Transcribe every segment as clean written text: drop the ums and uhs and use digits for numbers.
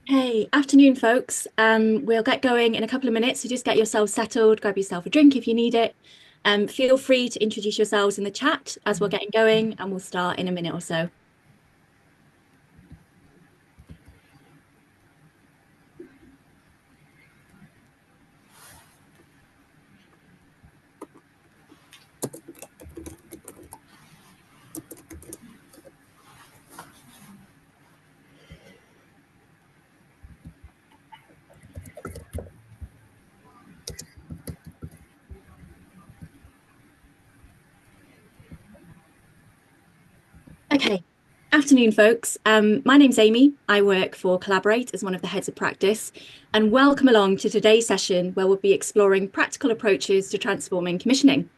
Hey, afternoon, folks. We'll get going in a couple of minutes, so just get yourselves settled, grab yourself a drink if you need it. Feel free to introduce yourselves in the chat as we're getting going, and we'll start in a minute or so. Okay. Afternoon, folks. My name's Amy. I work for Collaborate as one of the heads of practice, and welcome along to today's session where we'll be exploring practical approaches to transforming commissioning.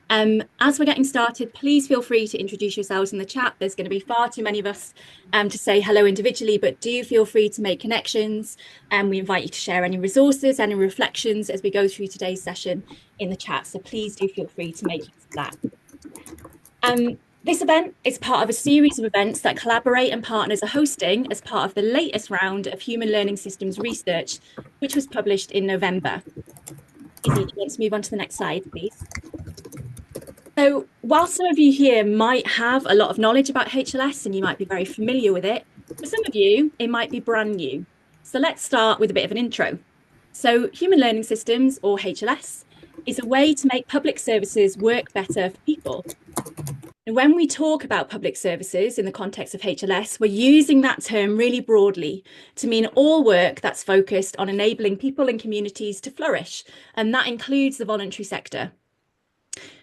As we're getting started, please feel free to introduce yourselves in the chat. There's going to be far too many of us to say hello individually, but do feel free to make connections. And we invite you to share any resources, any reflections as we go through today's session in the chat. So please do feel free to make use of that. This event is part of a series of events that Collaborate and partners are hosting as part of the latest round of Human-Learning.Systems research, which was published in November. Izzy, let's move on to the next slide, please. So while some of you here might have a lot of knowledge about HLS and you might be very familiar with it, for some of you, it might be brand new. So let's start with a bit of an intro. So Human Learning Systems, or HLS, is a way to make public services work better for people. And when we talk about public services in the context of HLS, we're using that term really broadly to mean all work that's focused on enabling people and communities to flourish, and that includes the voluntary sector.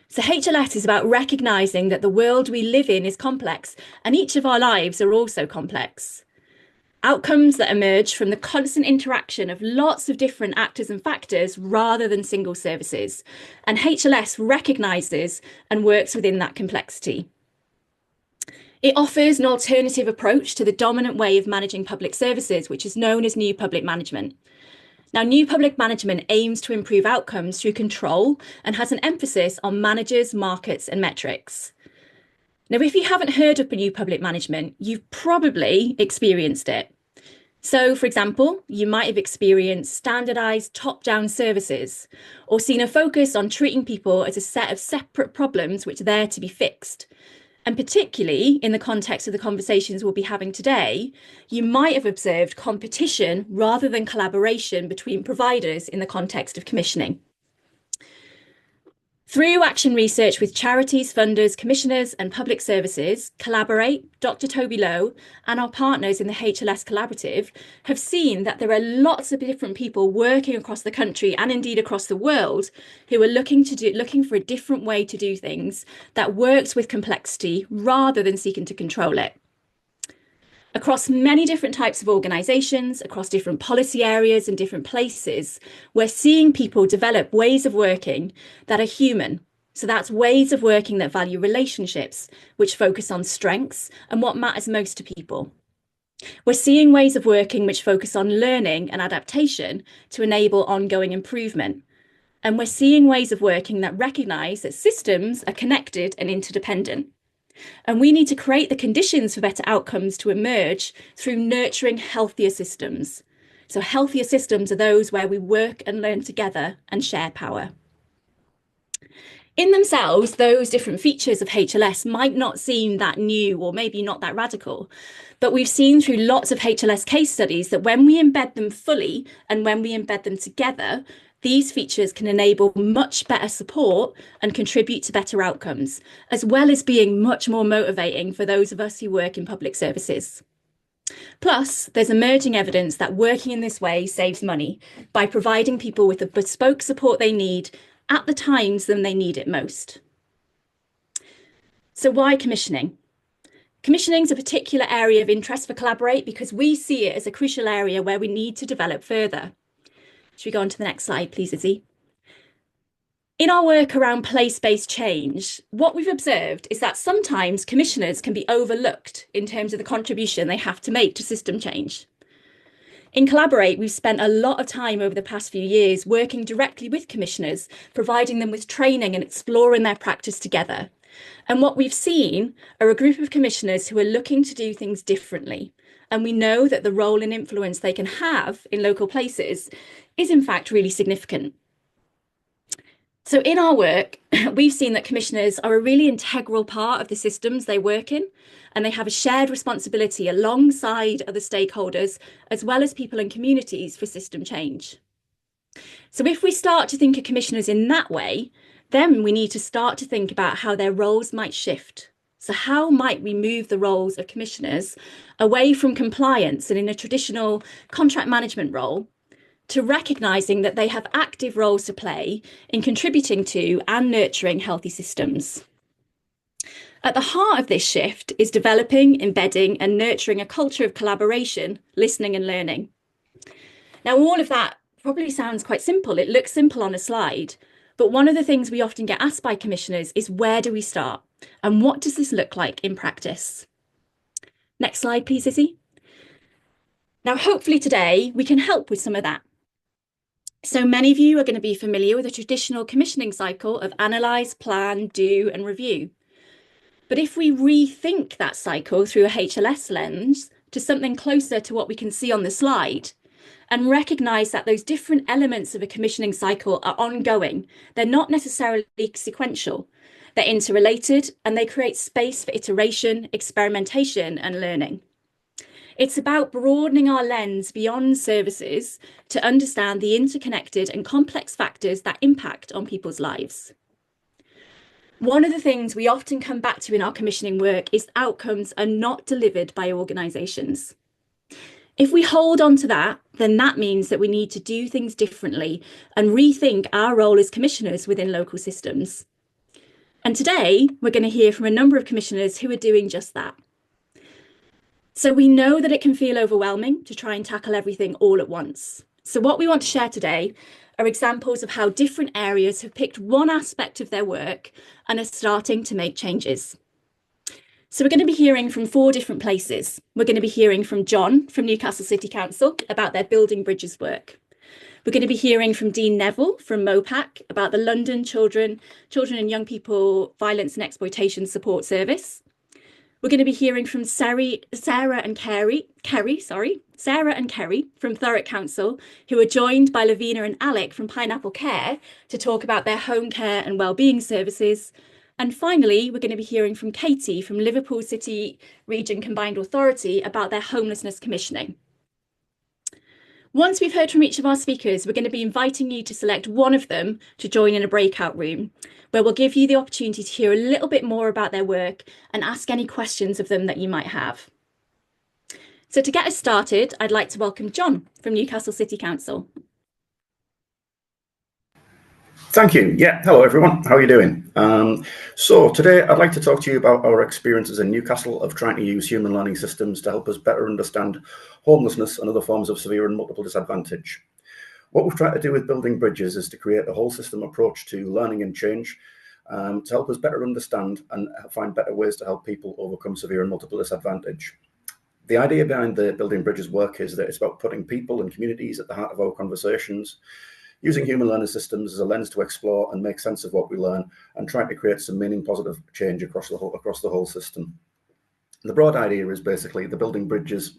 So HLS is about recognising that the world we live in is complex, and each of our lives are also complex. Outcomes that emerge from the constant interaction of lots of different actors and factors rather than single services. And HLS recognises and works within that complexity. It offers an alternative approach to the dominant way of managing public services, which is known as new public management. Now, new public management aims to improve outcomes through control and has an emphasis on managers, markets, and metrics. Now, if you haven't heard of new public management, you've probably experienced it. So, for example, you might have experienced standardized top-down services or seen a focus on treating people as a set of separate problems which are there to be fixed. And particularly in the context of the conversations we'll be having today, you might have observed competition rather than collaboration between providers in the context of commissioning. Through action research with charities, funders, commissioners and public services, Collaborate, Dr. Toby Lowe and our partners in the HLS Collaborative have seen that there are lots of different people working across the country and indeed across the world who are looking for a different way to do things that works with complexity rather than seeking to control it. Across many different types of organisations, across different policy areas and different places, we're seeing people develop ways of working that are human. So that's ways of working that value relationships, which focus on strengths and what matters most to people. We're seeing ways of working which focus on learning and adaptation to enable ongoing improvement. And we're seeing ways of working that recognise that systems are connected and interdependent. And we need to create the conditions for better outcomes to emerge through nurturing healthier systems. So healthier systems are those where we work and learn together and share power. In themselves, those different features of HLS might not seem that new or maybe not that radical, but we've seen through lots of HLS case studies that when we embed them fully and when we embed them together, these features can enable much better support and contribute to better outcomes, as well as being much more motivating for those of us who work in public services. Plus, there's emerging evidence that working in this way saves money by providing people with the bespoke support they need at the times when they need it most. So why commissioning? Commissioning is a particular area of interest for Collaborate because we see it as a crucial area where we need to develop further. Should we go on to the next slide, please, Izzy? In our work around place-based change, what we've observed is that sometimes commissioners can be overlooked in terms of the contribution they have to make to system change. In Collaborate, we've spent a lot of time over the past few years working directly with commissioners, providing them with training and exploring their practice together. And what we've seen are a group of commissioners who are looking to do things differently. And we know that the role and influence they can have in local places is in fact really significant. So in our work, we've seen that commissioners are a really integral part of the systems they work in, and they have a shared responsibility alongside other stakeholders, as well as people and communities for system change. So if we start to think of commissioners in that way, then we need to start to think about how their roles might shift. So how might we move the roles of commissioners away from compliance and in a traditional contract management role to recognising that they have active roles to play in contributing to and nurturing healthy systems. At the heart of this shift is developing, embedding and nurturing a culture of collaboration, listening and learning. Now, all of that probably sounds quite simple. It looks simple on a slide, but one of the things we often get asked by commissioners is, where do we start? And what does this look like in practice? Next slide, please, Izzy. Now, hopefully today we can help with some of that. So many of you are going to be familiar with the traditional commissioning cycle of analyse, plan, do and review. But if we rethink that cycle through a HLS lens to something closer to what we can see on the slide, and recognise that those different elements of a commissioning cycle are ongoing, they're not necessarily sequential, they're interrelated and they create space for iteration, experimentation and learning. It's about broadening our lens beyond services to understand the interconnected and complex factors that impact on people's lives. One of the things we often come back to in our commissioning work is outcomes are not delivered by organisations. If we hold on to that, then that means that we need to do things differently and rethink our role as commissioners within local systems. And today, we're going to hear from a number of commissioners who are doing just that. So we know that it can feel overwhelming to try and tackle everything all at once. So what we want to share today are examples of how different areas have picked one aspect of their work and are starting to make changes. So we're going to be hearing from 4 different places. We're going to be hearing from John from Newcastle City Council about their Building Bridges work. We're going to be hearing from Dean Neville from MOPAC about the London Children and Young People Violence and Exploitation Support Service. We're going to be hearing from Sarah and Kerry from Thurrock Council, who are joined by Lavina and Alec from Pineapple Care to talk about their home care and wellbeing services. And finally, we're going to be hearing from Katie from Liverpool City Region Combined Authority about their homelessness commissioning. Once we've heard from each of our speakers, we're going to be inviting you to select one of them to join in a breakout room, where we'll give you the opportunity to hear a little bit more about their work and ask any questions of them that you might have. So to get us started, I'd like to welcome John from Newcastle City Council. Thank you. Yeah, hello everyone. How are you doing? So today I'd like to talk to you about our experiences in Newcastle of trying to use human learning systems to help us better understand homelessness and other forms of severe and multiple disadvantage. What we've tried to do with Building Bridges is to create a whole system approach to learning and change to help us better understand and find better ways to help people overcome severe and multiple disadvantage. The idea behind the Building Bridges work is that it's about putting people and communities at the heart of our conversations, using human learning systems as a lens to explore and make sense of what we learn, and trying to create some meaning positive change across the whole system. The broad idea is basically the Building Bridges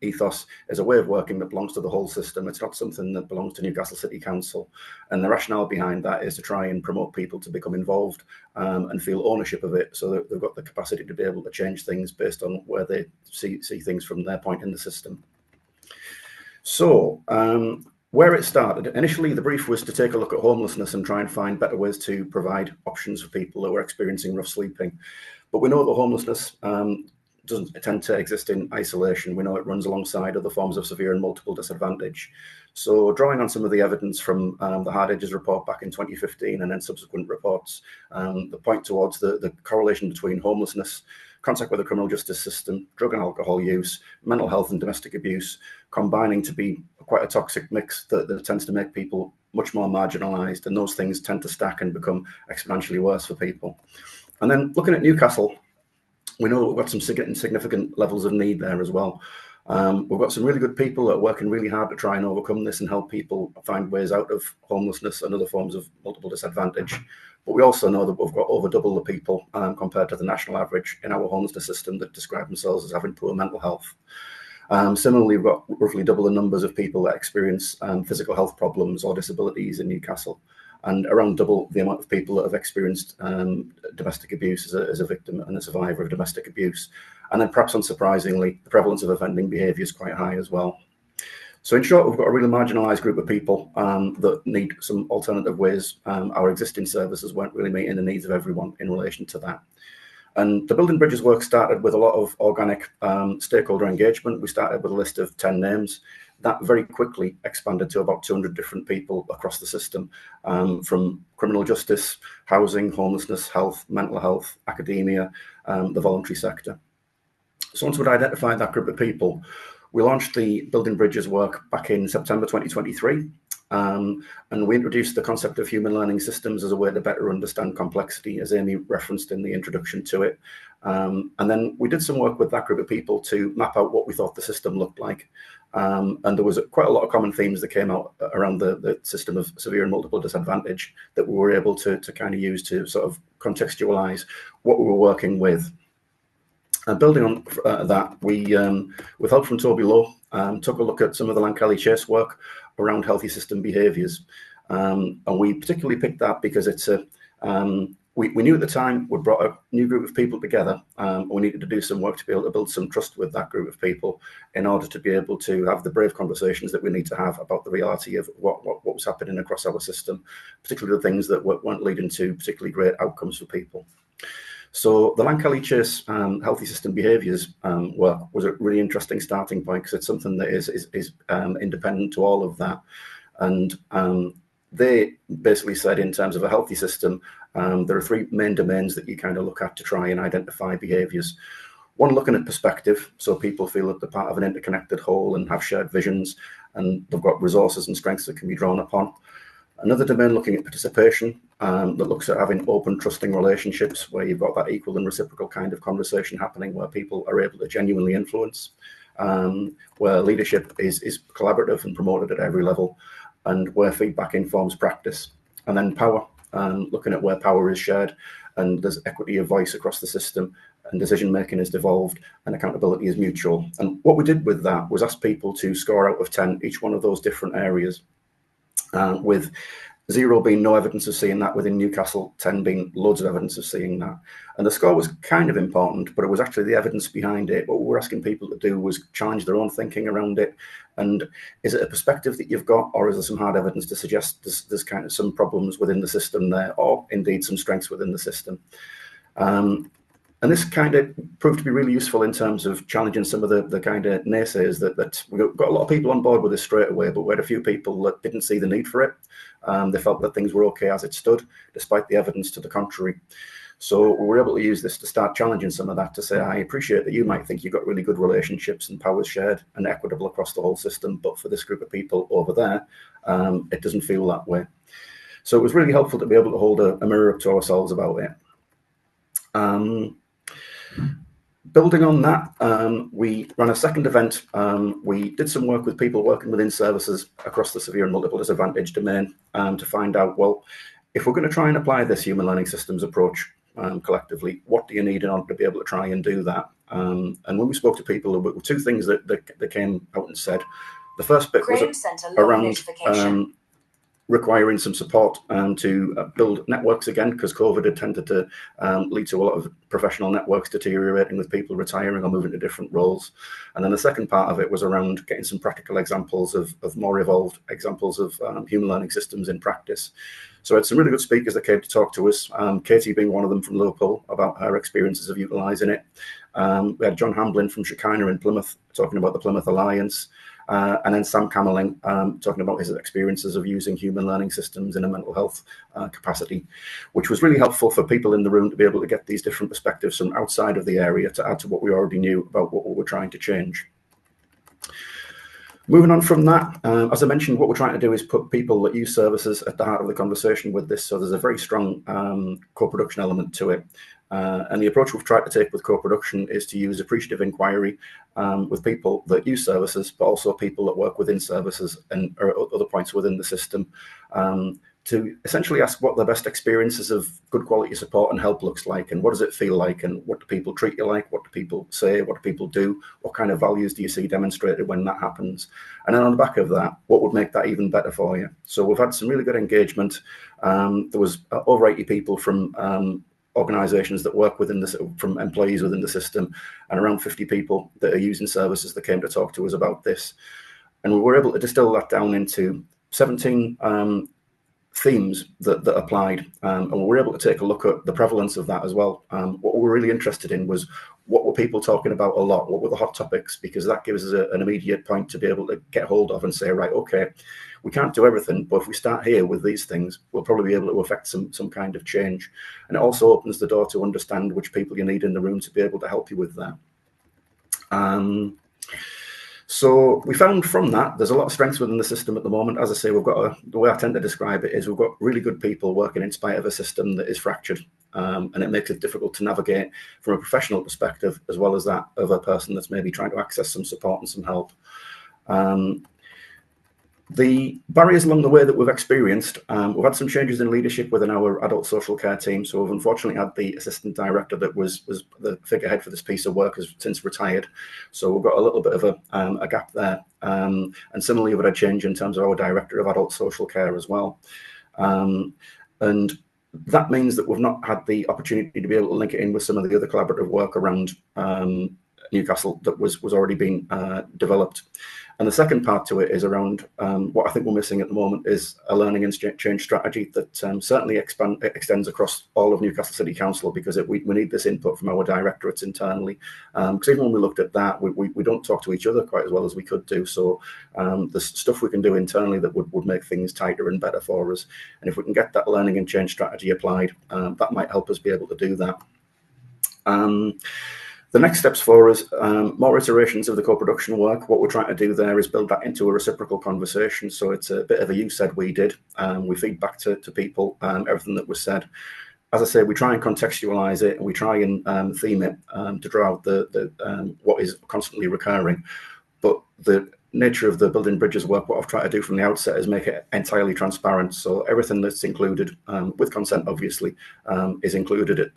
ethos is a way of working that belongs to the whole system. It's not something that belongs to Newcastle City Council. And the rationale behind that is to try and promote people to become involved and feel ownership of it, so that they've got the capacity to be able to change things based on where they see things from their point in the system. So, where it started, initially the brief was to take a look at homelessness and try and find better ways to provide options for people who are experiencing rough sleeping. But we know that homelessness doesn't tend to exist in isolation. We know it runs alongside other forms of severe and multiple disadvantage. So drawing on some of the evidence from the Hard Edges report back in 2015 and then subsequent reports that point towards the correlation between homelessness, contact with the criminal justice system, drug and alcohol use, mental health and domestic abuse, combining to be quite a toxic mix that tends to make people much more marginalised, and those things tend to stack and become exponentially worse for people. And then looking at Newcastle, we know we've got some significant levels of need there as well. We've got some really good people that are working really hard to try and overcome this and help people find ways out of homelessness and other forms of multiple disadvantage. But we also know that we've got over double the people compared to the national average in our homelessness system that describe themselves as having poor mental health. Similarly, we've got roughly double the numbers of people that experience physical health problems or disabilities in Newcastle, and around double the amount of people that have experienced domestic abuse as a victim and a survivor of domestic abuse. And then perhaps unsurprisingly, the prevalence of offending behaviour is quite high as well. So in short, we've got a really marginalised group of people that need some alternative ways. Our existing services weren't really meeting the needs of everyone in relation to that. And the Building Bridges work started with a lot of organic stakeholder engagement. We started with a list of 10 names. That very quickly expanded to about 200 different people across the system, from criminal justice, housing, homelessness, health, mental health, academia, the voluntary sector. So once we'd identified that group of people, we launched the Building Bridges work back in September 2023. And we introduced the concept of human learning systems as a way to better understand complexity, as Amy referenced in the introduction to it. And then we did some work with that group of people to map out what we thought the system looked like. And there was quite a lot of common themes that came out around the system of severe and multiple disadvantage that we were able to kind of use to sort of contextualize what we were working with. And building on that, we, with help from Toby Lowe, took a look at some of the Lankelly Chase work around healthy system behaviours. And we particularly picked that because it's we knew at the time we brought a new group of people together. We needed to do some work to be able to build some trust with that group of people in order to be able to have the brave conversations that we need to have about the reality of what was happening across our system, particularly the things that weren't leading to particularly great outcomes for people. So the Lankelly Chase healthy system behaviours work was a really interesting starting point because it's something that is independent to all of that. And they basically said in terms of a healthy system, there are three main domains that you kind of look at to try and identify behaviours. One, looking at perspective, so people feel that they're part of an interconnected whole and have shared visions, and they've got resources and strengths that can be drawn upon. Another domain looking at participation, that looks at having open, trusting relationships where you've got that equal and reciprocal kind of conversation happening where people are able to genuinely influence, where leadership is collaborative and promoted at every level, and where feedback informs practice. And then power, looking at where power is shared and there's equity of voice across the system and decision making is devolved and accountability is mutual. And what we did with that was ask people to score out of 10 each one of those different areas, with 0 being no evidence of seeing that within Newcastle, 10 being loads of evidence of seeing that. And the score was kind of important, but it was actually the evidence behind it. What we were asking people to do was challenge their own thinking around it. And is it a perspective that you've got, or is there some hard evidence to suggest there's kind of some problems within the system there, or indeed some strengths within the system? And this kind of proved to be really useful in terms of challenging some of the kind of naysayers that we got a lot of people on board with this straight away, but we had a few people that didn't see the need for it. They felt that things were okay as it stood, despite the evidence to the contrary. So we were able to use this to start challenging some of that, to say, I appreciate that you might think you've got really good relationships and powers shared and equitable across the whole system, but for this group of people over there, it doesn't feel that way. So it was really helpful to be able to hold a mirror up to ourselves about it. Building on that, we ran a second event. We did some work with people working within services across the severe and multiple disadvantage domain to find out, well, if we're going to try and apply this human learning systems approach collectively, what do you need in order to be able to try and do that? And when we spoke to people, there were two things that came out and said. The first bit was around requiring some support to build networks again, because COVID had tended to lead to a lot of professional networks deteriorating with people retiring or moving to different roles. And then the second part of it was around getting some practical examples of more evolved examples of human learning systems in practice. So I had some really good speakers that came to talk to us, Katie being one of them from Liverpool, about her experiences of utilising it. We had John Hamblin from Shekinah in Plymouth talking about the Plymouth Alliance. And then Sam Camerling talking about his experiences of using human learning systems in a mental health capacity, which was really helpful for people in the room to be able to get these different perspectives from outside of the area to add to what we already knew about what we were trying to change. Moving on from that, as I mentioned, what we're trying to do is put people that use services at the heart of the conversation with this. So there's a very strong co-production element to it. And the approach we've tried to take with co-production is to use appreciative inquiry with people that use services, but also people that work within services and or other points within the system, to essentially ask what the best experiences of good quality support and help looks like, and what does it feel like, and what do people treat you like, what do people say, what do people do, what kind of values do you see demonstrated when that happens, and then on the back of that, what would make that even better for you. So we've had some really good engagement. There was over 80 people from organisations that work within this, from employees within the system, and around 50 people that are using services that came to talk to us about this. And we were able to distill that down into 17 themes that applied, and we were able to take a look at the prevalence of that as well. What we were really interested in was, what were people talking about a lot? What were the hot topics? Because that gives us an immediate point to be able to get hold of and say, right, okay, we can't do everything, but if we start here with these things, we'll probably be able to affect some kind of change. And it also opens the door to understand which people you need in the room to be able to help you with that. So we found from that there's a lot of strengths within the system at the moment. As I say, we've got the way I tend to describe it is, we've got really good people working in spite of a system that is fractured, and it makes it difficult to navigate from a professional perspective, as well as that of a person that's maybe trying to access some support and some help. The barriers along the way that we've experienced, we've had some changes in leadership within our adult social care team. So we've unfortunately had the assistant director that was the figurehead for this piece of work has since retired. So we've got a little bit of a gap there. And similarly, we've had a change in terms of our director of adult social care as well. And that means that we've not had the opportunity to be able to link it in with some of the other collaborative work around Newcastle that was already being developed. And the second part to it is around what I think we're missing at the moment is a learning and change strategy that certainly extends across all of Newcastle City Council, because we need this input from our directorates internally. Because even when we looked at that, we don't talk to each other quite as well as we could do. So there's stuff we can do internally that would make things tighter and better for us. And if we can get that learning and change strategy applied, that might help us be able to do that. The next steps for us, more iterations of the co-production work. What we're trying to do there is build that into a reciprocal conversation. So it's a bit of a you said, we did. We feed back to people everything that was said. As I say, we try and contextualize it, and we try and theme it to draw out the what is constantly recurring. But the nature of the building bridges work, what I've tried to do from the outset is make it entirely transparent. So everything that's included, with consent obviously, is included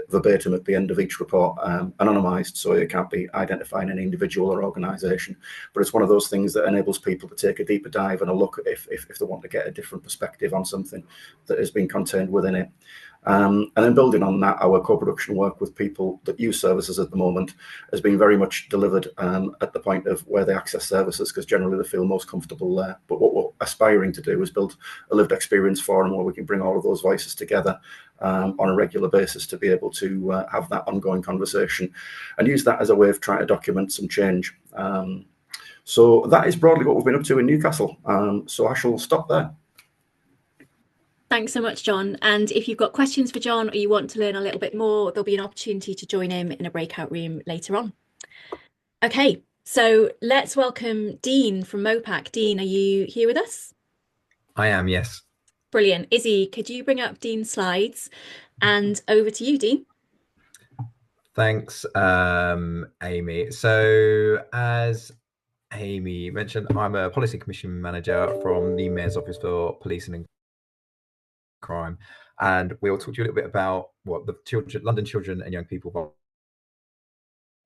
verbatim at the end of each report, anonymized, so it can't be identifying an individual or organization. But it's one of those things that enables people to take a deeper dive and a look if they want to get a different perspective on something that has been contained within it. And then building on that, our co-production work with people that use services at the moment has been very much delivered at the point of where they access services, because generally they feel most comfortable there. But what we're aspiring to do is build a lived experience forum where we can bring all of those voices together on a regular basis to be able to have that ongoing conversation and use that as a way of trying to document some change. So that is broadly what we've been up to in Newcastle. So I shall stop there. Thanks so much, John. And if you've got questions for John, or you want to learn a little bit more, there'll be an opportunity to join him in a breakout room later on. Okay, so let's welcome Dean from Mopac. Dean, are you here with us? I am, yes. Brilliant. Izzy, could you bring up Dean's slides? And over to you, Dean. Thanks, Amy. So as Amy mentioned, I'm a policy commission manager from the Mayor's Office for Policing and Crime, and we'll talk to you a little bit about what the London Children and Young People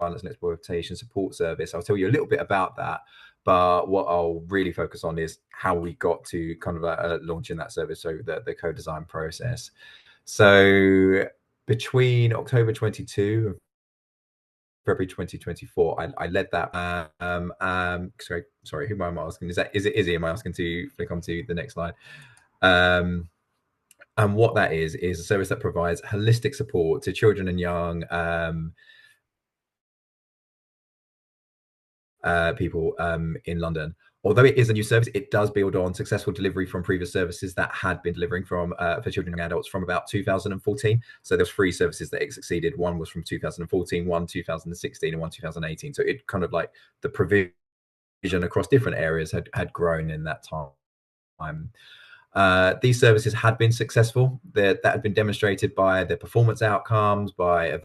Violence and Exploitation Support Service. I'll tell you a little bit about that, but what I'll really focus on is how we got to kind of launching that service, so the co-design process. So between October 22 and February 2024, I led that. Sorry, who am I asking? Is it Izzy? Am I asking to flick onto the next slide? And what that is a service that provides holistic support to children and young people in London. Although it is a new service, it does build on successful delivery from previous services that had been delivering from for children and adults from about 2014. So there's 3 services that it succeeded. One was from 2014, one 2016, and one 2018. So it kind of like the provision across different areas had grown in that time. These services had been successful. That had been demonstrated by their performance outcomes, by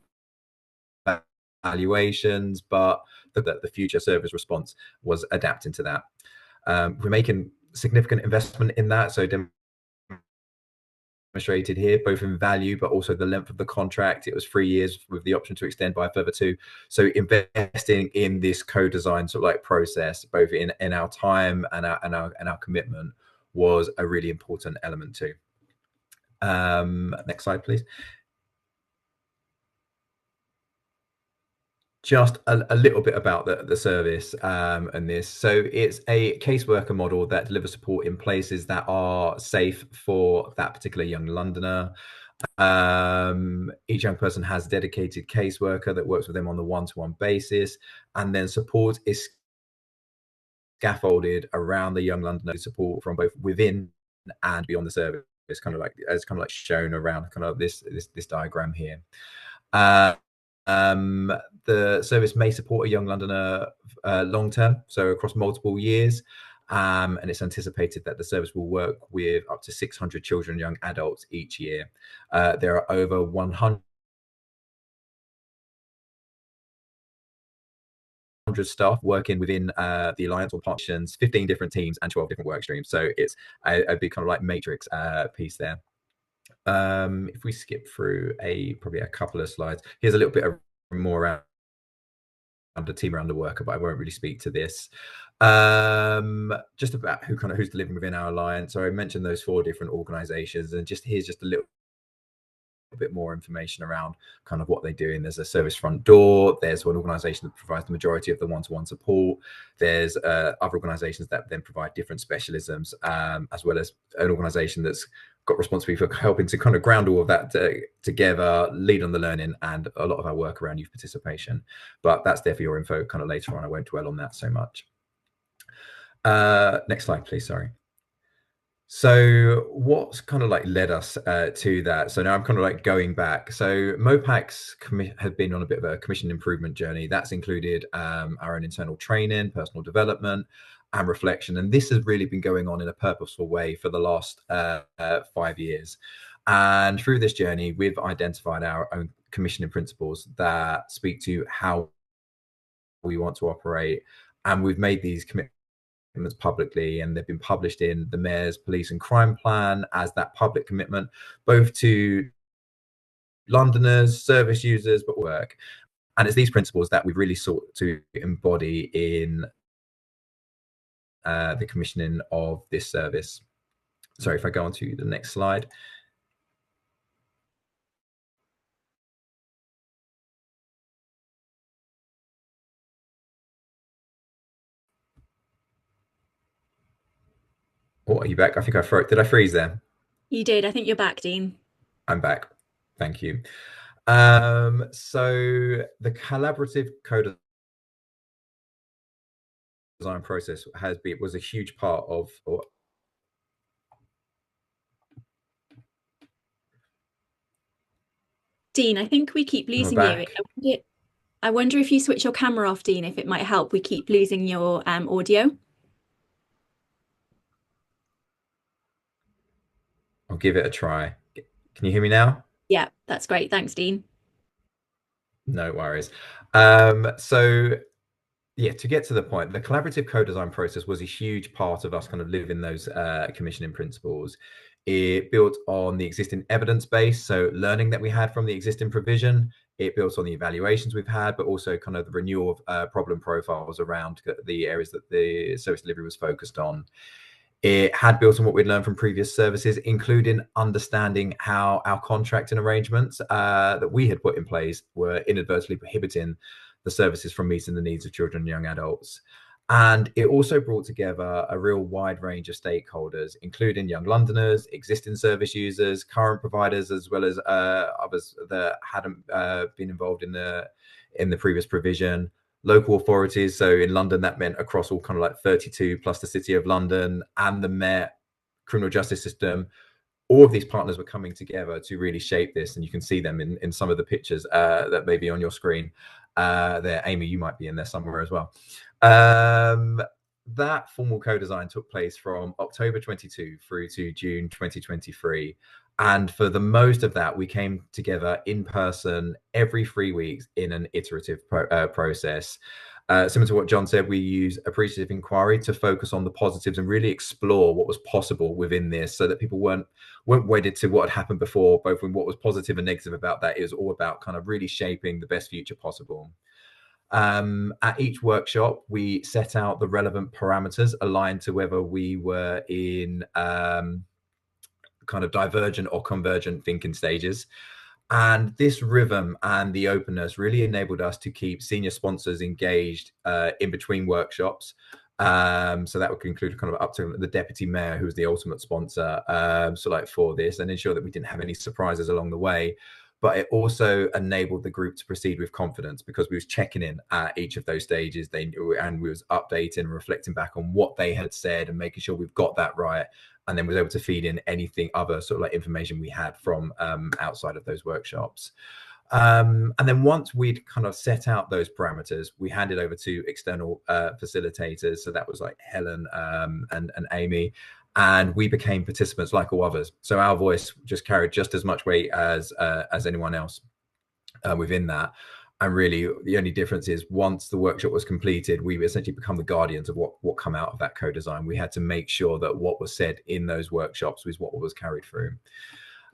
evaluations, but the future service response was adapting to that. We're making significant investment in that, so demonstrated here, both in value but also the length of the contract. It was 3 years with the option to extend by a further 2. So investing in this co-design sort of like process, both in our time and our commitment, was a really important element too. Next slide, please. Just a little bit about the service and this. So it's a caseworker model that delivers support in places that are safe for that particular young Londoner. Each young person has a dedicated caseworker that works with them on the one-to-one basis, and then support is scaffolded around the young Londoner, support from both within and beyond the service. It's kind of like shown around kind of this diagram here. The service may support a young Londoner long term, so across multiple years, and it's anticipated that the service will work with up to 600 children and young adults each year. There are over 100 staff working within the alliance or partnerships, 15 different teams and 12 different work streams. So it's a big kind of like matrix piece there. If we skip through probably a couple of slides, here's a little bit more around the team around the worker, but I won't really speak to this. Just about who's delivering within our alliance. So I mentioned those 4 different organizations, and here's just a little bit more information around kind of what they do. And there's a service front door. There's one organization that provides the majority of the one-to-one support. There's other organizations that then provide different specialisms, as well as an organization that's got responsibility for helping to kind of ground all of that together, lead on the learning, and a lot of our work around youth participation. But that's there for your info kind of later on. I won't dwell on that so much. Next slide, please. Sorry. So what's kind of like led us to that? So now I'm kind of like going back. So MOPAC's have been on a bit of a commission improvement journey. That's included our own internal training, personal development, and reflection. And this has really been going on in a purposeful way for the last 5 years. And through this journey, we've identified our own commissioning principles that speak to how we want to operate. And we've made these commitments publicly, and they've been published in the Mayor's Police and Crime Plan as that public commitment, both to Londoners, service users, but work. And it's these principles that we've really sought to embody in the commissioning of this service. Sorry, if I go on to the next slide. Oh, are you back? I think did I freeze there? You did. I think you're back, Dean. I'm back. Thank you. So the collaborative co-design process was a huge part of. Dean, I think we keep losing you. I wonder if you switch your camera off, Dean, if it might help. We keep losing your audio. I'll give it a try. Can you hear me now? Yeah, that's great. Thanks, Dean. No worries. So yeah, to get to the point, the collaborative co-design process was a huge part of us kind of living those commissioning principles. It built on the existing evidence base, so learning that we had from the existing provision. It built on the evaluations we've had, but also kind of the renewal of problem profiles around the areas that the service delivery was focused on. It had built on what we'd learned from previous services, including understanding how our contracting arrangements that we had put in place were inadvertently prohibiting the services from meeting the needs of children and young adults. And it also brought together a real wide range of stakeholders, including young Londoners, existing service users, current providers, as well as others that hadn't been involved in the previous provision, local authorities. So in London, that meant across all kind of like 32 plus the City of London and the Met, criminal justice system. All of these partners were coming together to really shape this. And you can see them in some of the pictures that may be on your screen there. Amy, you might be in there somewhere as well. that formal co-design took place from October 22 through to June 2023. And for the most of that, we came together in person every 3 weeks in an iterative process. Similar to what John said, we use appreciative inquiry to focus on the positives and really explore what was possible within this, so that people weren't wedded to what had happened before, both in what was positive and negative about that. It was all about kind of really shaping the best future possible. At each workshop, we set out the relevant parameters aligned to whether we were in kind of divergent or convergent thinking stages. And this rhythm and the openness really enabled us to keep senior sponsors engaged in between workshops. So that would conclude kind of up to the deputy mayor, who was the ultimate sponsor, so like for this, and ensure that we didn't have any surprises along the way. But it also enabled the group to proceed with confidence, because we was checking in at each of those stages, and we was updating and reflecting back on what they had said and making sure we've got that right, and then was able to feed in anything other sort of like information we had from outside of those workshops. And then once we'd kind of set out those parameters, we handed over to external facilitators. So that was like Helen and Amy, and we became participants like all others. So our voice just carried just as much weight as anyone else within that. And really, the only difference is once the workshop was completed, we essentially become the guardians of what come out of that co-design. We had to make sure that what was said in those workshops was what was carried through.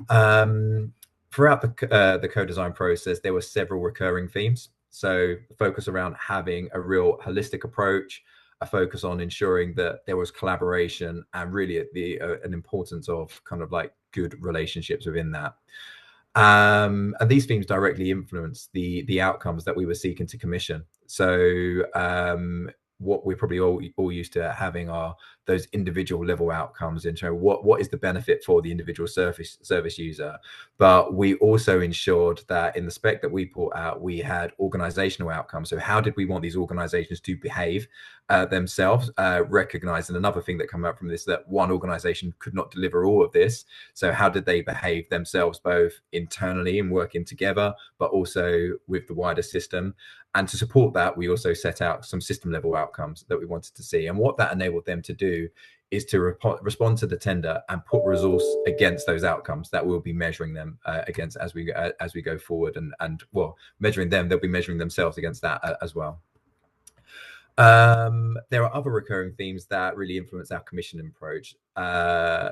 Throughout the co-design process, there were several recurring themes. So the focus around having a real holistic approach, a focus on ensuring that there was collaboration, and really an importance of kind of like good relationships within that. And these themes directly influence the outcomes that we were seeking to commission. So what we're probably all used to having are those individual level outcomes in terms of what is the benefit for the individual service user. But we also ensured that in the spec that we put out, we had organizational outcomes. So how did we want these organizations to behave themselves, recognizing another thing that came out from this, that one organization could not deliver all of this. So how did they behave themselves, both internally and working together, but also with the wider system? And to support that, we also set out some system level outcomes that we wanted to see. And what that enabled them to do is to respond to the tender and put resource against those outcomes that we'll be measuring them against as we go forward. And well, measuring them, they'll be measuring themselves against that as well. There are other recurring themes that really influence our commissioning approach,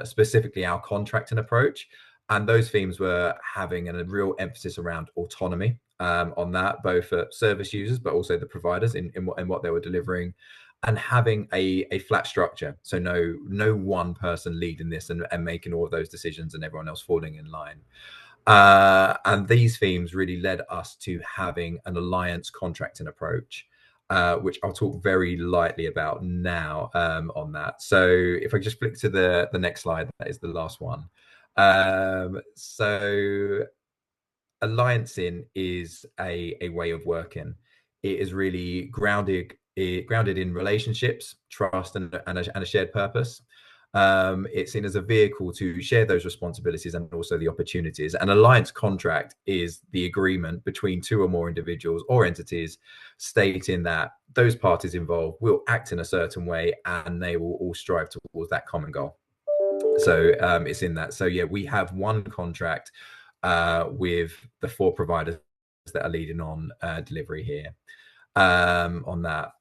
specifically our contracting approach. And those themes were having a real emphasis around autonomy on that, both for service users, but also the providers in what they were delivering, and having a flat structure. So no one person leading this and making all of those decisions and everyone else falling in line. And these themes really led us to having an alliance contracting approach, which I'll talk very lightly about now on that. So if I just flick to the next slide, that is the last one. So alliancing is a way of working. It is really grounded in relationships, trust, and a shared purpose. It's seen as a vehicle to share those responsibilities and also the opportunities. An alliance contract is the agreement between two or more individuals or entities stating that those parties involved will act in a certain way and they will all strive towards that common goal. So it's in that. So yeah, we have one contract with the 4 providers that are leading on delivery here on that.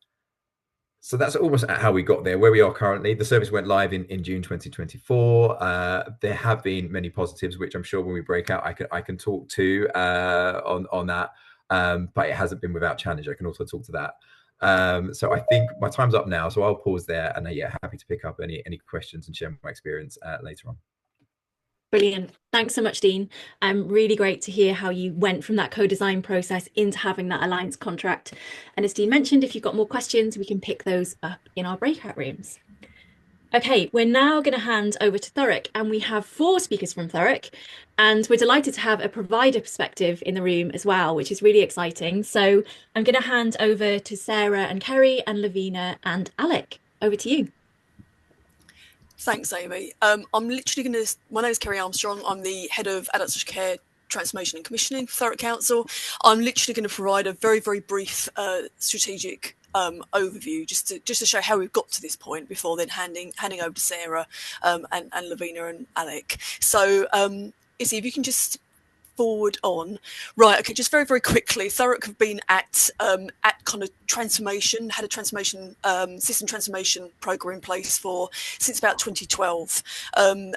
So that's almost how we got there, where we are currently. The service went live in June 2024. There have been many positives, which I'm sure when we break out, I can talk to on that. But it hasn't been without challenge. I can also talk to that. So I think my time's up now, so I'll pause there, and yeah, happy to pick up any questions and share my experience later on. Brilliant. Thanks so much, Dean. Really great to hear how you went from that co-design process into having that alliance contract. And as Dean mentioned, if you've got more questions, we can pick those up in our breakout rooms. Okay, we're now going to hand over to Thurrock, and we have 4 speakers from Thurrock, and we're delighted to have a provider perspective in the room as well, which is really exciting. So I'm going to hand over to Sarah and Kerry and Lavina and Alec. Over to you. Thanks, Amy. I'm literally going to, my name is Kerry Armstrong. I'm the head of adult social care transformation and commissioning for Thurrock Council. I'm literally going to provide a very, very brief strategic overview just to show how we've got to this point before then handing over to Sarah and Lavina and Alec. So Izzy, if you can just forward on. Right, okay, just very, very quickly, Thurrock have been at kind of transformation, had a transformation, system transformation program in place since about 2012, and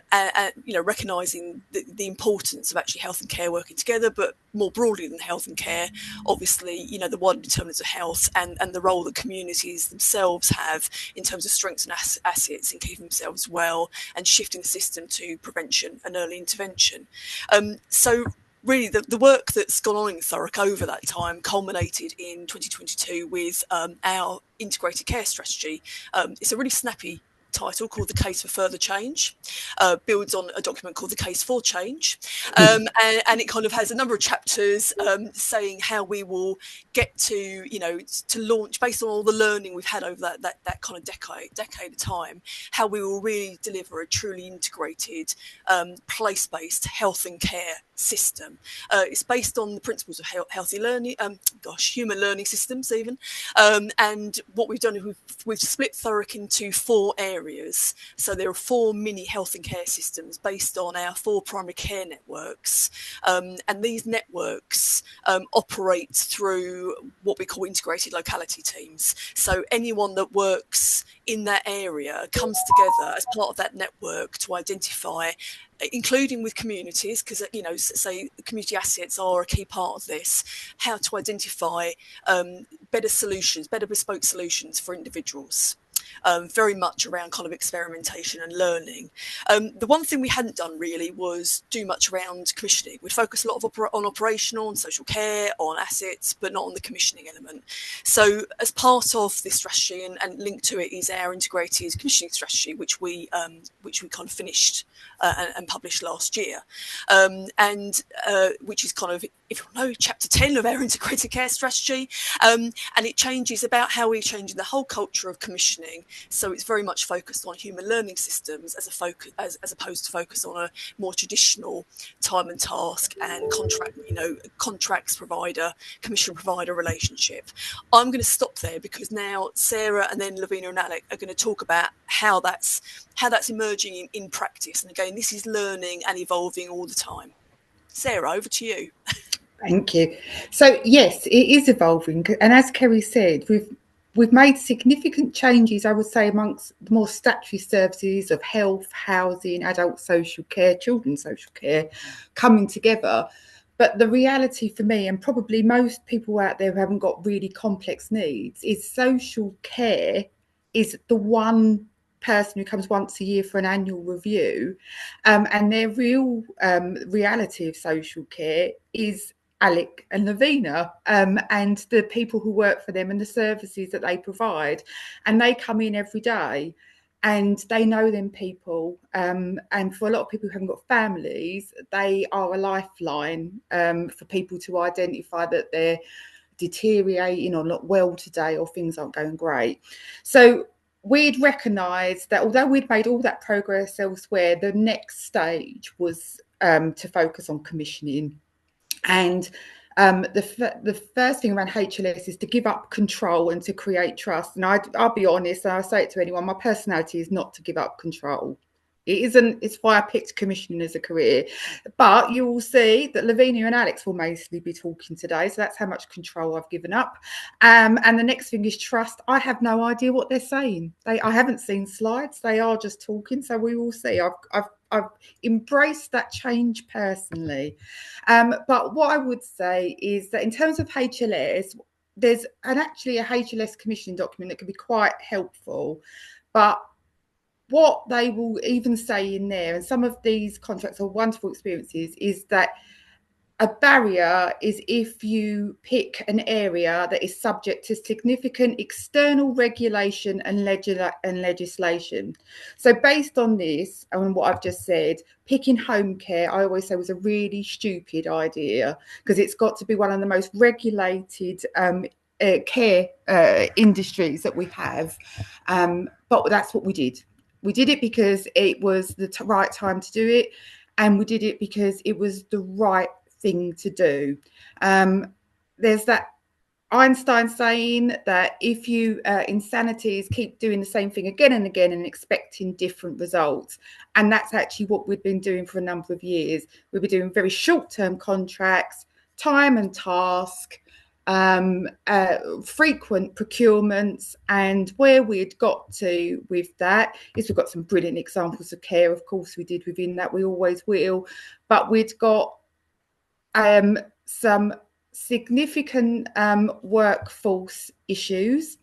you know, recognising the importance of actually health and care working together, but more broadly than health and care, obviously, you know, the wider determinants of health and the role that communities themselves have in terms of strengths and assets in keeping themselves well and shifting the system to prevention and early intervention. So really, the work that's gone on in Thurrock over that time culminated in 2022 with our integrated care strategy. It's a really snappy title called The Case for Further Change, builds on a document called The Case for Change, and it kind of has a number of chapters saying how we will get to, you know, to launch, based on all the learning we've had over that kind of decade of time, how we will really deliver a truly integrated place-based health and care system. It's based on the principles of healthy learning, Human.Learning.Systems even, and what we've done is we've split Thurrock into 4 areas. So there are 4 mini health and care systems based on our 4 primary care networks, and these networks operate through what we call integrated locality teams. So anyone that works in that area comes together as part of that network to identify, including with communities, because, you know, say community assets are a key part of this, how to identify better solutions, better bespoke solutions for individuals. Very much around kind of experimentation and learning. The one thing we hadn't done really was do much around commissioning. We'd focus a lot on operational and social care, on assets, but not on the commissioning element. So as part of this strategy, and linked to it is our integrated commissioning strategy, which we kind of finished and published last year, and which is kind of, if you know, chapter 10 of our integrated care strategy, and it changes about how we're changing the whole culture of commissioning. So it's very much focused on human learning systems as opposed to focus on a more traditional time and task and contracts provider, commission provider relationship. I'm going to stop there because now Sarah and then Lavina and Alec are going to talk about how that's emerging in practice. And again, this is learning and evolving all the time. Sarah, over to you. Thank you. So yes, it is evolving, and as Kerry said, we've made significant changes, I would say, amongst the more statutory services of health, housing, adult social care, children's social care, coming together. But the reality for me, and probably most people out there who haven't got really complex needs, is social care is the one person who comes once a year for an annual review, and their real reality of social care is Alec and Lavina, and the people who work for them and the services that they provide. And they come in every day and they know them people. And for a lot of people who haven't got families, they are a lifeline for people to identify that they're deteriorating or not well today, or things aren't going great. So we'd recognised that although we'd made all that progress elsewhere, the next stage was to focus on commissioning. And the first thing around HLS is to give up control and to create trust. And I'll be honest, and I'll say it to anyone, my personality is not to give up control. It isn't. It's why I picked commissioning as a career. But you will see that Lavina and Alex will mostly be talking today. So that's how much control I've given up. And the next thing is trust. I have no idea what they're saying. I haven't seen slides. They are just talking. So we will see. I've embraced that change personally. But what I would say is that in terms of HLS, there's actually a HLS commissioning document that can be quite helpful. But what they will even say in there, and some of these contracts are wonderful experiences, is that a barrier is if you pick an area that is subject to significant external regulation and legislation. So based on this and what I've just said, picking home care, I always say, was a really stupid idea, because it's got to be one of the most regulated care industries that we have. But that's what we did. We did it because it was the right time to do it, and we did it because it was the right thing to do. There's that Einstein saying that if you insanities keep doing the same thing again and again and expecting different results. And that's actually what we've been doing for a number of years. We've been doing very short-term contracts, time and task, frequent procurements. And where we'd got to with that is we've got some brilliant examples of care, of course we did within that, we always will, but we'd got some significant workforce issues.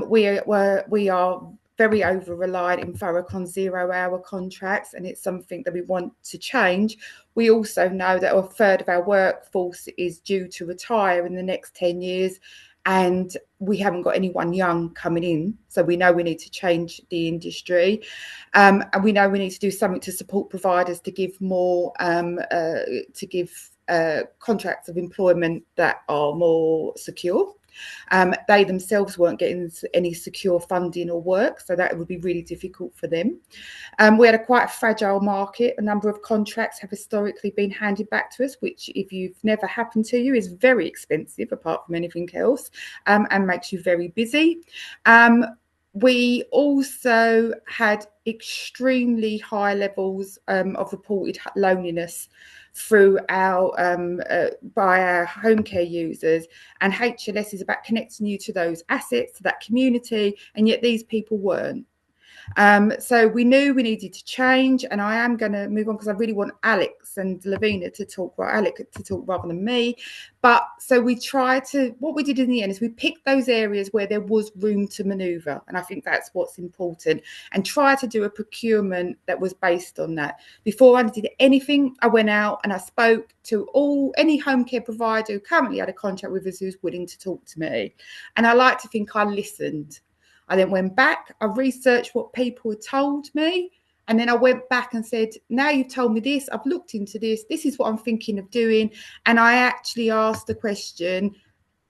We are very over reliant in Thurrock on 0-hour contracts, and it's something that we want to change. We also know that a third of our workforce is due to retire in the next 10 years, and we haven't got anyone young coming in. So we know we need to change the industry. And we know we need to do something to support providers to give more, contracts of employment that are more secure. They themselves weren't getting any secure funding or work, so that would be really difficult for them. We had a quite fragile market. A number of contracts have historically been handed back to us, which if you've never happened to you is very expensive apart from anything else, and makes you very busy. We also had extremely high levels of reported loneliness through by our home care users, and HLS is about connecting you to those assets, to that community, and yet these people weren't. So we knew we needed to change, and I am going to move on because I really want Alex and Lavina to talk, Alec to talk rather than me. But so what we did in the end is we picked those areas where there was room to manoeuvre, and I think that's what's important, and try to do a procurement that was based on that. Before I did anything, I went out and I spoke to any home care provider who currently had a contract with us who's willing to talk to me, and I like to think I listened. I then went back, I researched what people had told me, and then I went back and said, now you've told me this, I've looked into this is what I'm thinking of doing. And I actually asked the question,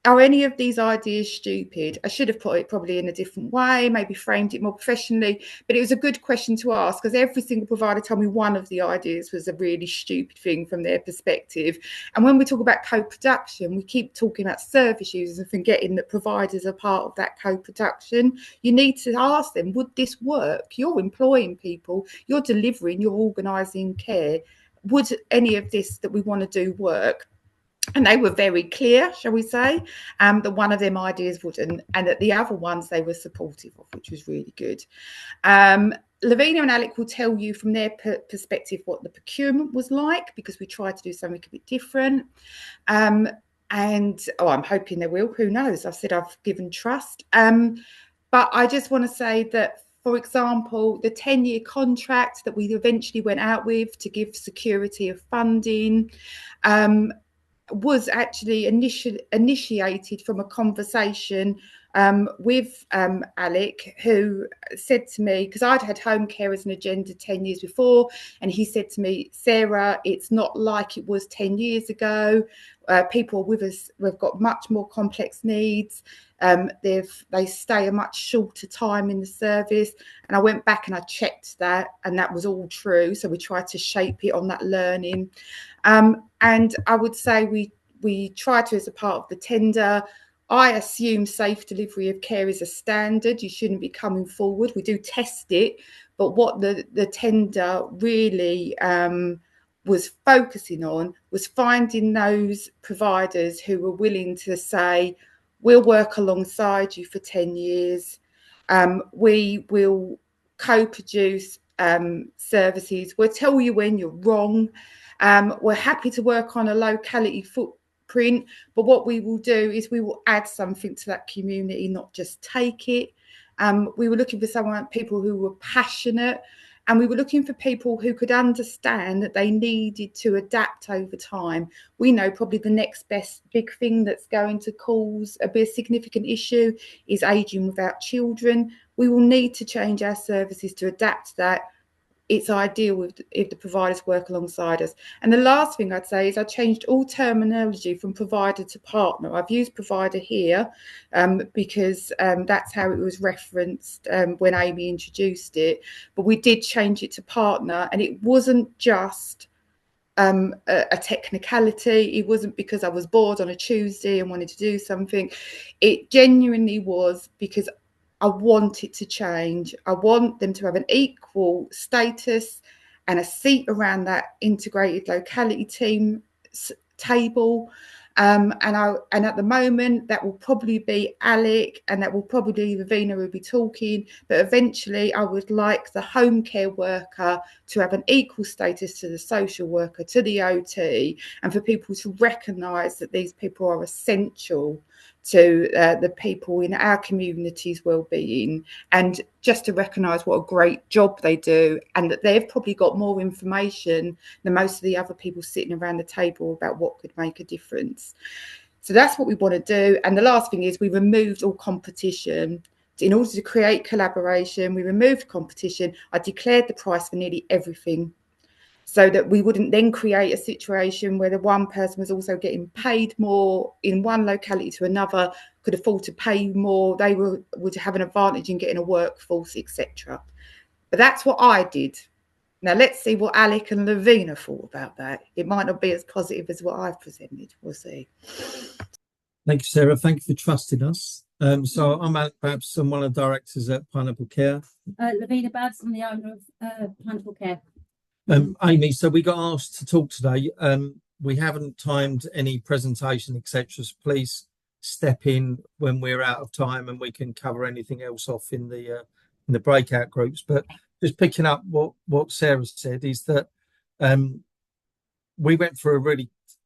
are any of these ideas stupid? I should have put it probably in a different way, maybe framed it more professionally, but it was a good question to ask because every single provider told me one of the ideas was a really stupid thing from their perspective. And when we talk about co-production, we keep talking about service users and forgetting that providers are part of that co-production. You need to ask them, would this work? You're employing people, you're delivering, you're organising care. Would any of this that we want to do work? And they were very clear, shall we say, that one of them ideas wouldn't, and that the other ones they were supportive of, which was really good. Lavina and Alec will tell you from their perspective what the procurement was like, because we tried to do something a bit different. And I'm hoping they will. Who knows? I've said I've given trust. But I just want to say that, for example, the 10-year contract that we eventually went out with to give security of funding, was actually initiated from a conversation with Alec, who said to me, because I'd had home care as an agenda 10 years before, and he said to me, Sarah, it's not like it was 10 years ago. People with us, we've got much more complex needs. They stay a much shorter time in the service. And I went back and I checked that, and that was all true. So we tried to shape it on that learning. And I would say we try to, as a part of the tender, I assume safe delivery of care is a standard. You shouldn't be coming forward. We do test it, but what the tender really was focusing on was finding those providers who were willing to say, we'll work alongside you for 10 years. We will co-produce services. We'll tell you when you're wrong. We're happy to work on a locality footprint, but what we will do is we will add something to that community, not just take it. We were looking for people who were passionate, and we were looking for people who could understand that they needed to adapt over time. We know probably the next best big thing that's going to cause a significant issue is ageing without children. We will need to change our services to adapt to that. It's ideal if the providers work alongside us. And the last thing I'd say is I changed all terminology from provider to partner. I've used provider here because that's how it was referenced when Amy introduced it. But we did change it to partner, and it wasn't just a technicality. It wasn't because I was bored on a Tuesday and wanted to do something. It genuinely was because I want it to change. I want them to have an equal status and a seat around that integrated locality team table. And at the moment that will probably be Alec, and that will probably Ravina will be talking, but eventually I would like the home care worker to have an equal status to the social worker, to the OT, and for people to recognise that these people are essential to the people in our community's well-being, and just to recognise what a great job they do, and that they've probably got more information than most of the other people sitting around the table about what could make a difference. So that's what we want to do. And the last thing is we removed all competition. In order to create collaboration, we removed competition. I declared the price for nearly everything, so that we wouldn't then create a situation where the one person was also getting paid more in one locality to another, could afford to pay more, they would have an advantage in getting a workforce, etc. But that's what I did. Now let's see what Alec and Lavina thought about that. It might not be as positive as what I've presented. We'll see. Thank you, Sarah. Thank you for trusting us. So I'm Alec Babs. I'm one of the directors at Pineapple Care. Lavina Babs, I'm the owner of Pineapple Care. Amy, so we got asked to talk today. We haven't timed any presentation, etc. So please step in when we're out of time, and we can cover anything else off in the breakout groups. But just picking up what Sarah said is that we went through a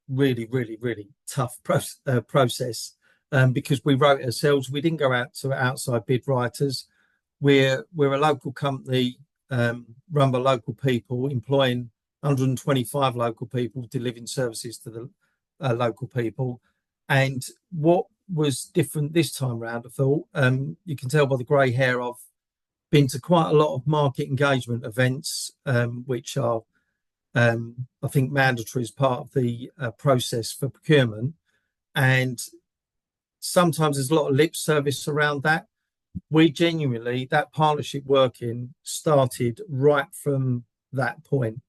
really tough process because we wrote ourselves. We didn't go out to outside bid writers. We're a local company run by local people, employing 125 local people, delivering services to the local people. And what was different this time round, I thought, you can tell by the grey hair, I've been to quite a lot of market engagement events, which are, I think, mandatory as part of the process for procurement. And sometimes there's a lot of lip service around that. We genuinely, that partnership working started right from that point.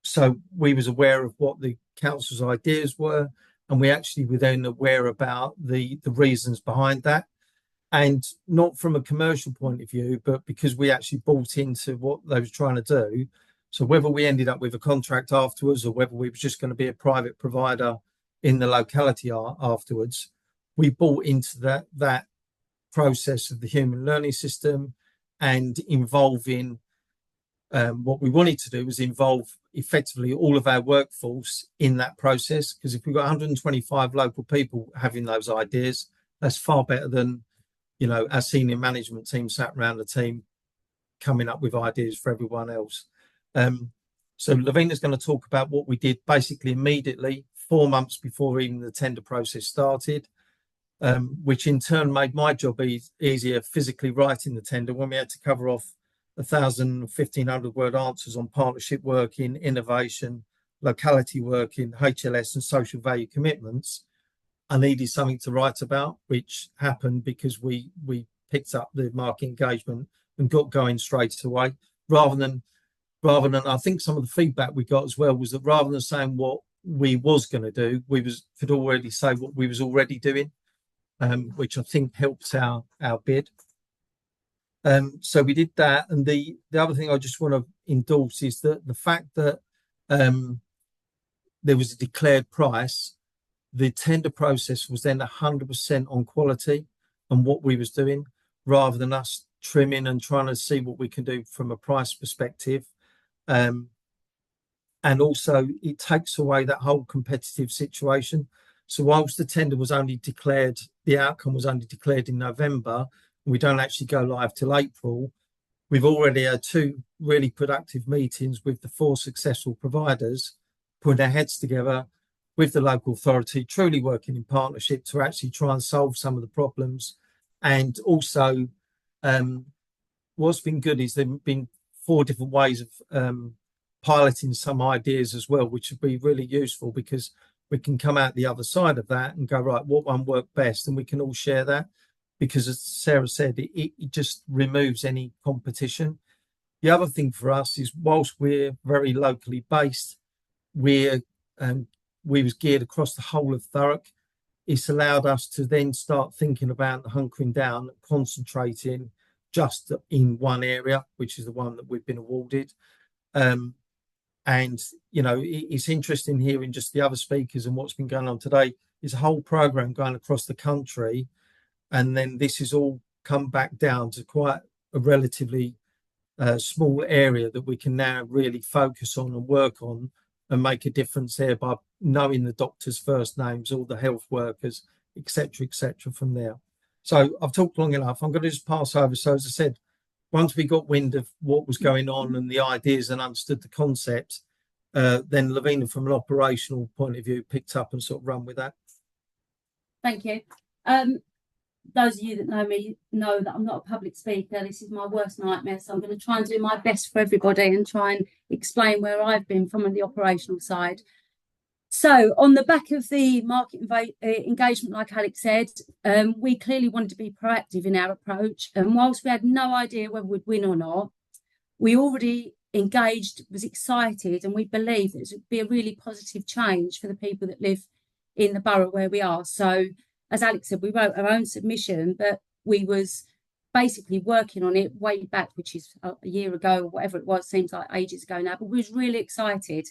So we was aware of what the council's ideas were, and we actually were then aware about the reasons behind that. And not from a commercial point of view, but because we actually bought into what they was trying to do. So whether we ended up with a contract afterwards, or whether we was just going to be a private provider in the locality afterwards, we bought into that process of the human learning system, and involving what we wanted to do was involve effectively all of our workforce in that process. Because if we've got 125 local people having those ideas, that's far better than, our senior management team sat around the team coming up with ideas for everyone else. So Lavina's going to talk about what we did basically immediately, 4 months before even the tender process started, which in turn made my job easier physically writing the tender, when we had to cover off 1,000, 1,500 word answers on partnership working, innovation, locality working, HLS and social value commitments. I needed something to write about, which happened because we picked up the market engagement and got going straight away. Rather than I think some of the feedback we got as well was that rather than saying what we was going to do, could already say what we was already doing, which I think helped our bid. So we did that. And the other thing I just want to endorse is that the fact that there was a declared price, the tender process was then 100% on quality and what we was doing, rather than us trimming and trying to see what we can do from a price perspective. And also it takes away that whole competitive situation. So whilst the tender was only declared, the outcome was only declared in November, and we don't actually go live till April, we've already had 2 really productive meetings with the 4 successful providers, putting our heads together with the local authority, truly working in partnership to actually try and solve some of the problems. And also, what's been good is there've been 4 different ways of piloting some ideas as well, which would be really useful, because we can come out the other side of that and go, right, what one worked best, and we can all share that. Because as Sarah said, it just removes any competition. The other thing for us is, whilst we're very locally based, we was geared across the whole of Thurrock. It's allowed us to then start thinking about hunkering down, concentrating just in one area, which is the one that we've been awarded. And, you know, it's interesting hearing just the other speakers and what's been going on today. There's a whole program going across the country, and then this has all come back down to quite a relatively small area that we can now really focus on and work on and make a difference there by knowing the doctors' first names, all the health workers, etc., from there. So I've talked long enough. I'm going to just pass over. So as I said, once we got wind of what was going on and the ideas and understood the concepts, then Lavina, from an operational point of view, picked up and sort of run with that. Thank you. Those of you that know me know that I'm not a public speaker. This is my worst nightmare. So I'm going to try and do my best for everybody and try and explain where I've been from on the operational side. So on the back of the market engagement, like Alex said, we clearly wanted to be proactive in our approach. And whilst we had no idea whether we'd win or not, we already engaged, was excited, and we believed that it would be a really positive change for the people that live in the borough where we are. So as Alex said, we wrote our own submission, but we was basically working on it way back, which is a year ago, or whatever it was, seems like ages ago now, but we was really excited.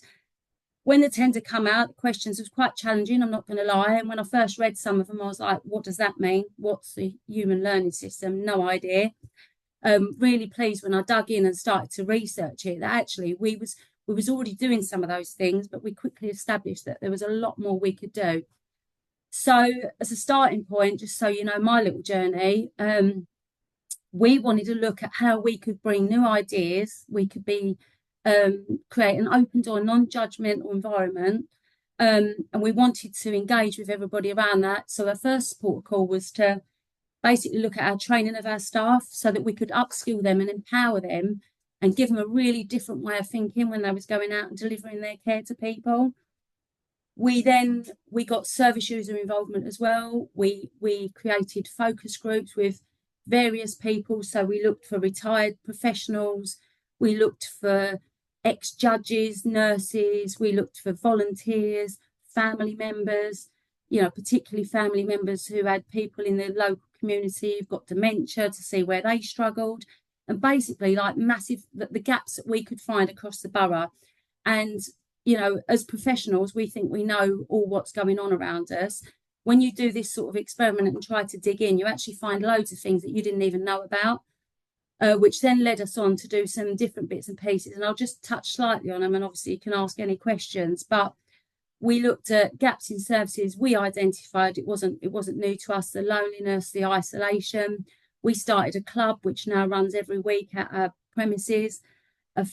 When the tender come out, the questions was quite challenging, I'm not going to lie. And when I first read some of them, I was like, what does that mean? What's the Human Learning System? No idea. Really pleased when I dug in and started to research it, that actually we was already doing some of those things, but we quickly established that there was a lot more we could do. So as a starting point, just so you know my little journey, we wanted to look at how we could bring new ideas. We could be create an open door, non-judgmental environment, and we wanted to engage with everybody around that. So our first protocol was to basically look at our training of our staff so that we could upskill them and empower them and give them a really different way of thinking when they was going out and delivering their care to people. We got service user involvement as well. We created focus groups with various people. So we looked for retired professionals. We looked for ex-judges, nurses. We looked for volunteers, family members, you know, particularly family members who had people in the local community who've got dementia, to see where they struggled. And basically like the gaps that we could find across the borough. And you know, as professionals, we think we know all what's going on around us. When you do this sort of experiment and try to dig in, you actually find loads of things that you didn't even know about, which then led us on to do some different bits and pieces. And I'll just touch slightly on them, and obviously you can ask any questions. But we looked at gaps in services. We identified, it wasn't new to us, the loneliness, the isolation. We started a club which now runs every week at our premises,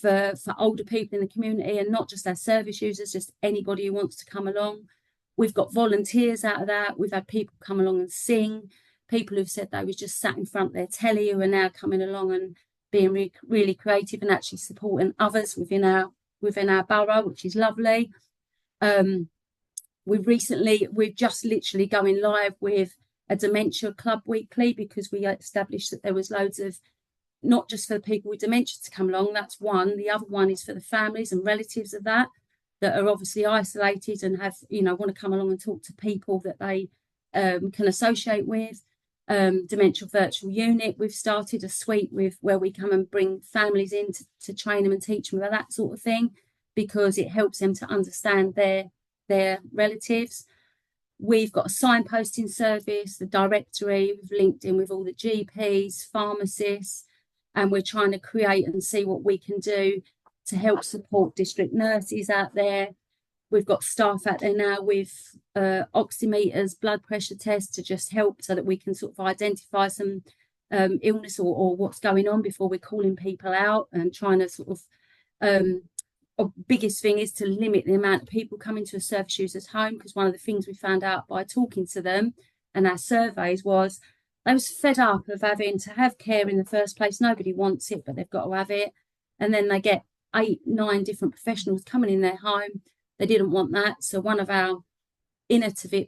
for older people in the community, and not just our service users, just anybody who wants to come along. We've got volunteers out of that. We've had people come along and sing, people who've said they was just sat in front of their telly who are now coming along and being really creative and actually supporting others within our borough, which is lovely. We're just literally going live with a dementia club weekly, because we established that there was loads of, not just for the people with dementia to come along, that's one. The other one is for the families and relatives of that are obviously isolated and have, you know, want to come along and talk to people that they can associate with. Dementia virtual unit, we've started a suite where we come and bring families in to train them and teach them about that sort of thing, because it helps them to understand their relatives. We've got a signposting service, the directory, we've linked in with all the GPs, pharmacists, and we're trying to create and see what we can do to help support district nurses out there. We've got staff out there now with oximeters, blood pressure tests, to just help so that we can sort of identify some illness or what's going on before we're calling people out, and trying to sort of biggest thing is to limit the amount of people coming to a service user's home, because one of the things we found out by talking to them and our surveys was they was fed up of having to have care in the first place. Nobody wants it, but they've got to have it. And then they get 8, 9 different professionals coming in their home. They didn't want that. So one of our innovation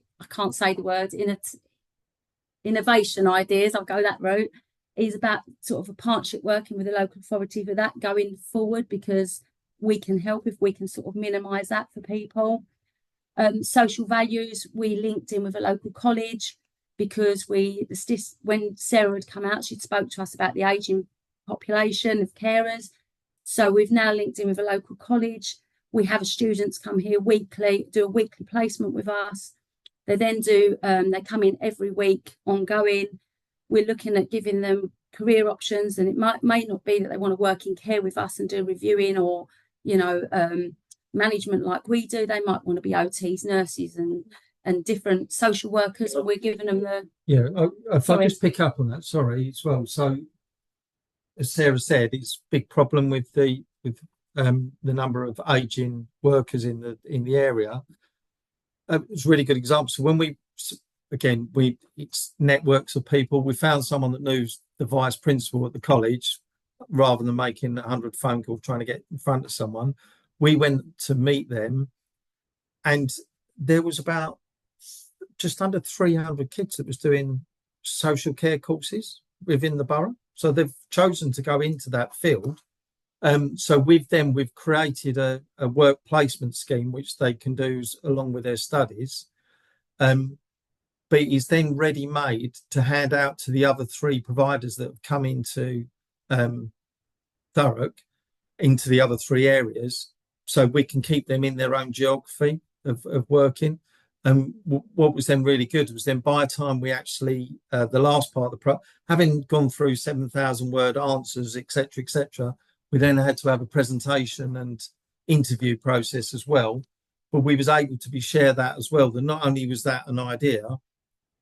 ideas, I'll go that route, is about sort of a partnership working with the local authority for that going forward, because we can help if we can sort of minimise that for people. Social values, we linked in with a local college because when Sarah had come out, she'd spoke to us about the ageing population of carers. So we've now linked in with a local college. We have students come here weekly, do a weekly placement with us. They then they come in every week ongoing. We're looking at giving them career options, and it may not be that they want to work in care with us and do reviewing or, management like we do. They might want to be OTs, nurses, and different social workers, and we're giving them the... Yeah, if I just pick up on that, sorry, as well. So, as Sarah said, it's a big problem with the number of ageing workers in the area. It's a really good example. So when it's networks of people. We found someone that knows the vice principal at the college, rather than making 100 phone calls trying to get in front of someone. We went to meet them, and there was about just under 300 kids that was doing social care courses within the borough. So they've chosen to go into that field. So with them, we've created a work placement scheme, which they can do along with their studies. But it is then ready-made to hand out to the other 3 providers that have come into Thurrock, into the other 3 areas, so we can keep them in their own geography of working. What was then really good was then by the time we actually, the last part of the having gone through 7,000 word answers, etc., we then had to have a presentation and interview process as well. But we was able to share that as well. That not only was that an idea,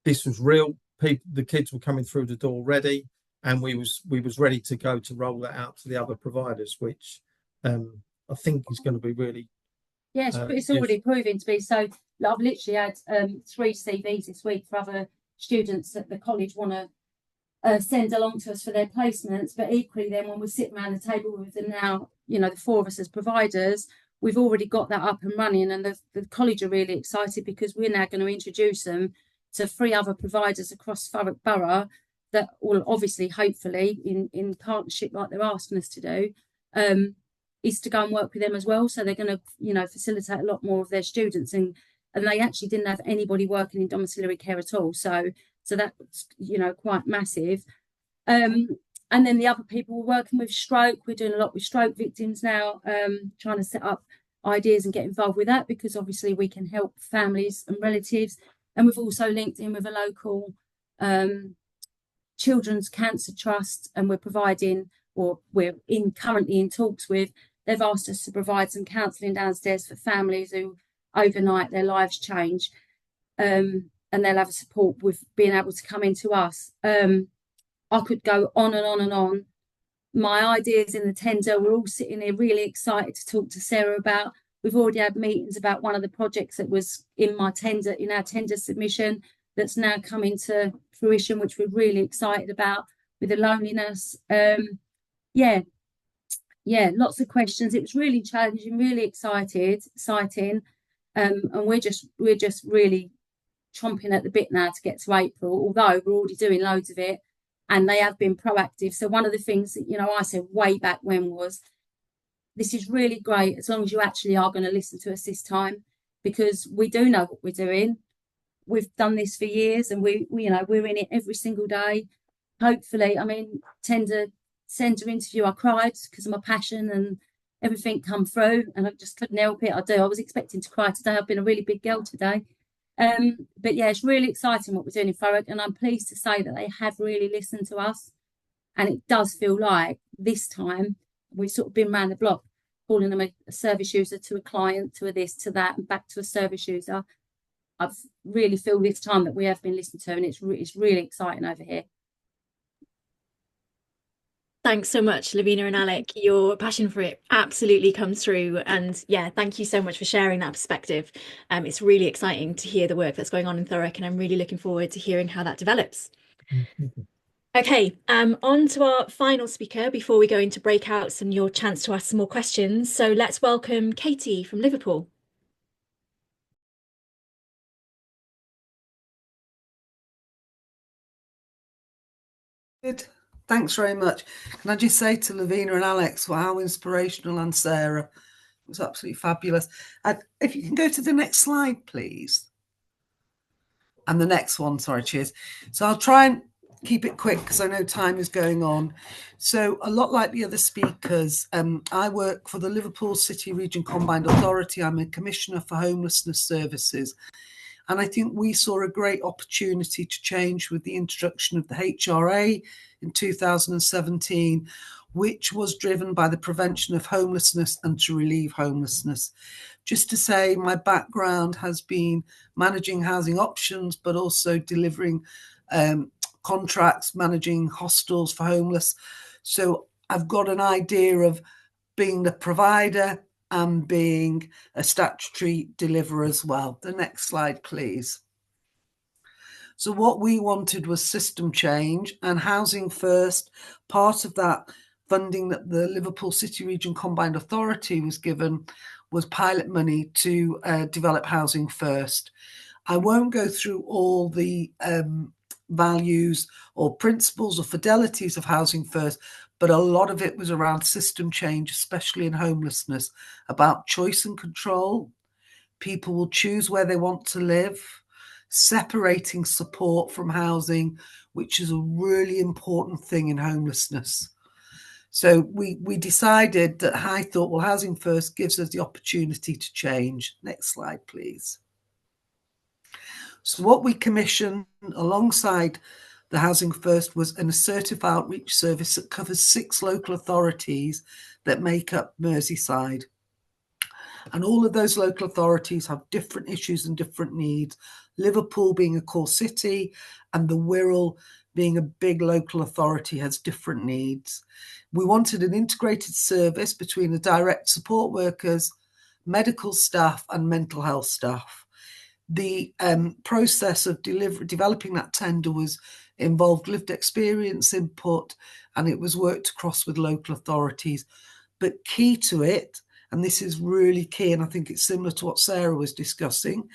this was real. People, the kids were coming through the door ready, and we was ready to go to roll that out to the other providers, which I think is going to be really... Yes, it's already proving to be. So I've literally had 3 CVs this week for other students that the college want to send along to us for their placements. But equally, then when we're sitting around the table with them now, the 4 of us as providers, we've already got that up and running, and the college are really excited because we're now going to introduce them to 3 other providers across Thurrock Borough that will obviously, hopefully, in partnership like they're asking us to do, is to go and work with them as well. So they're going to, facilitate a lot more of their students, and they actually didn't have anybody working in domiciliary care at all. So that's, quite massive. And then the other people we're working with stroke. We're doing a lot with stroke victims now, trying to set up ideas and get involved with that, because obviously we can help families and relatives. And we've also linked in with a local Children's Cancer Trust, and we're currently in talks with. They've asked us to provide some counselling downstairs for families who overnight their lives change, and they'll have a support with being able to come into us. I could go on and on and on. My ideas in the tender, we're all sitting here really excited to talk to Sarah about. We've already had meetings about one of the projects that was in our tender submission, that's now coming to fruition, which we're really excited about, with the loneliness. Lots of questions. It was really challenging, really exciting, and we're just really chomping at the bit now to get to April, although we're already doing loads of it, and they have been proactive. So one of the things that I said way back when was, this is really great as long as you actually are going to listen to us this time, because we do know what we're doing. We've done this for years, and we're in it every single day. Hopefully, tender interview, I cried because of my passion and everything come through, and I just couldn't help it. I was expecting to cry today. I've been a really big girl today. But yeah, it's really exciting what we're doing in Thurrock, and I'm pleased to say that they have really listened to us. And it does feel like this time we've sort of been around the block, calling them a service user to a client, to a this, to that, and back to a service user. I really feel this time that we have been listened to, and it's really exciting over here. Thanks so much, Lavina and Alec. Your passion for it absolutely comes through. And yeah, thank you so much for sharing that perspective. It's really exciting to hear the work that's going on in Thurrock, and I'm really looking forward to hearing how that develops. Okay, on to our final speaker before we go into breakouts and your chance to ask some more questions. So let's welcome Katie from Liverpool. Good. Thanks very much. Can I just say to Lavina and Alex, well, how inspirational, and Sarah, it was absolutely fabulous. If you can go to the next slide, please. And the next one, sorry, cheers. So I'll try and keep it quick because I know time is going on. So a lot like the other speakers, I work for the Liverpool City Region Combined Authority. I'm a Commissioner for Homelessness Services. And I think we saw a great opportunity to change with the introduction of the HRA in 2017, which was driven by the prevention of homelessness and to relieve homelessness. Just to say, my background has been managing housing options, but also delivering contracts, managing hostels for homeless. So I've got an idea of being the provider and being a statutory deliverer as well. The next slide, please. So what we wanted was system change, and Housing First, part of that funding that the Liverpool City Region Combined Authority was given was pilot money to develop Housing First. I won't go through all the values or principles or fidelities of Housing First, but a lot of it was around system change, especially in homelessness, about choice and control. People will choose where they want to live, separating support from housing, which is a really important thing in homelessness. So we decided that I thought, well, Housing First gives us the opportunity to change. Next slide, please. So what we commissioned alongside the Housing First was an assertive outreach service that covers 6 local authorities that make up Merseyside. And all of those local authorities have different issues and different needs. Liverpool being a core city and the Wirral being a big local authority has different needs. We wanted an integrated service between the direct support workers, medical staff and mental health staff. The process of developing that tender involved lived experience input, and it was worked across with local authorities. But key to it, and this is really key, and I think it's similar to what Sarah was discussing,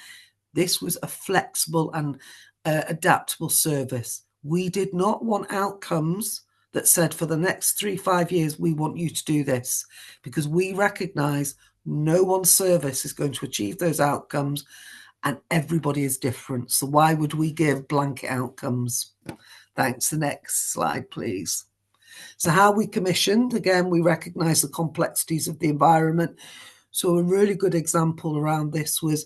this was a flexible and adaptable service. We did not want outcomes that said for the next 3-5 years, we want you to do this, because we recognise no one service is going to achieve those outcomes and everybody is different. So why would we give blanket outcomes? Thanks. The next slide, please. So how we commissioned, again, we recognise the complexities of the environment. So a really good example around this was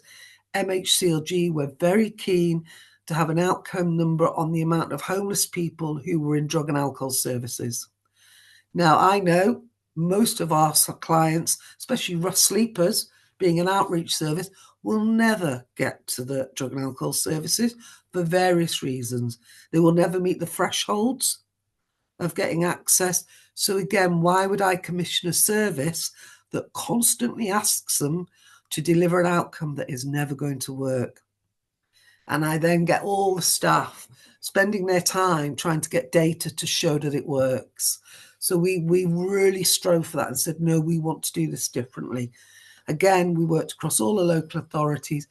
MHCLG were very keen to have an outcome number on the amount of homeless people who were in drug and alcohol services. Now, I know most of our clients, especially rough sleepers, being an outreach service, will never get to the drug and alcohol services for various reasons. They will never meet the thresholds of getting access. So again, why would I commission a service that constantly asks them to deliver an outcome that is never going to work? And I then get all the staff spending their time trying to get data to show that it works. So we really strove for that and said, no, we want to do this differently. Again, we worked across all the local authorities,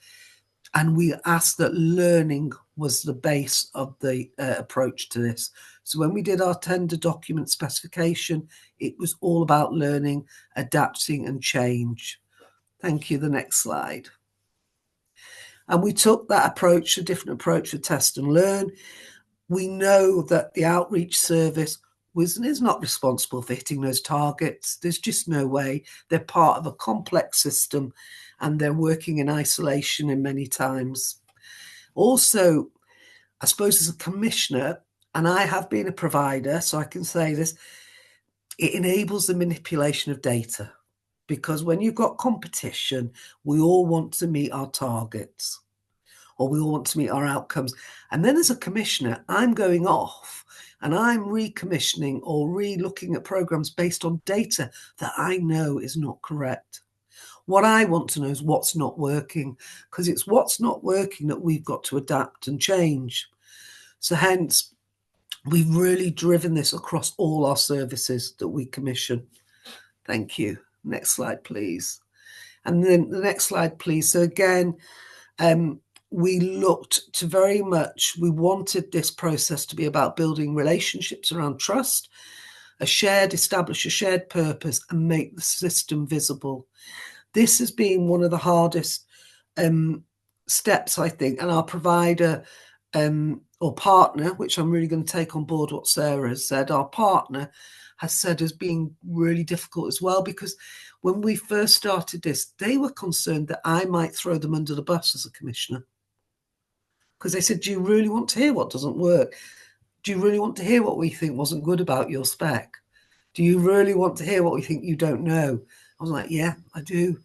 and we asked that learning was the base of the approach to this. So when we did our tender document specification, it was all about learning, adapting and change. Thank you. The next slide. And we took that approach, a different approach with test and learn. We know that the outreach service is not responsible for hitting those targets. There's just no way. They're part of a complex system and they're working in isolation in many times. Also, I suppose as a commissioner, and I have been a provider, so I can say this, it enables the manipulation of data, because when you've got competition, we all want to meet our targets or we all want to meet our outcomes. And then as a commissioner, I'm going off and I'm recommissioning or re-looking at programs based on data that I know is not correct. What I want to know is what's not working, because it's what's not working that we've got to adapt and change. So hence, we've really driven this across all our services that we commission. Thank you. Next slide, please. And then the next slide, please. So again, we looked to very much, we wanted this process to be about building relationships around trust, establish a shared purpose, and make the system visible. This has been one of the hardest steps, I think, and our provider or partner, which I'm really going to take on board what Sarah has said, our partner has said has been really difficult as well, because when we first started this, they were concerned that I might throw them under the bus as a commissioner. Because they said, do you really want to hear what doesn't work? Do you really want to hear what we think wasn't good about your spec? Do you really want to hear what we think you don't know? I was like, yeah, I do.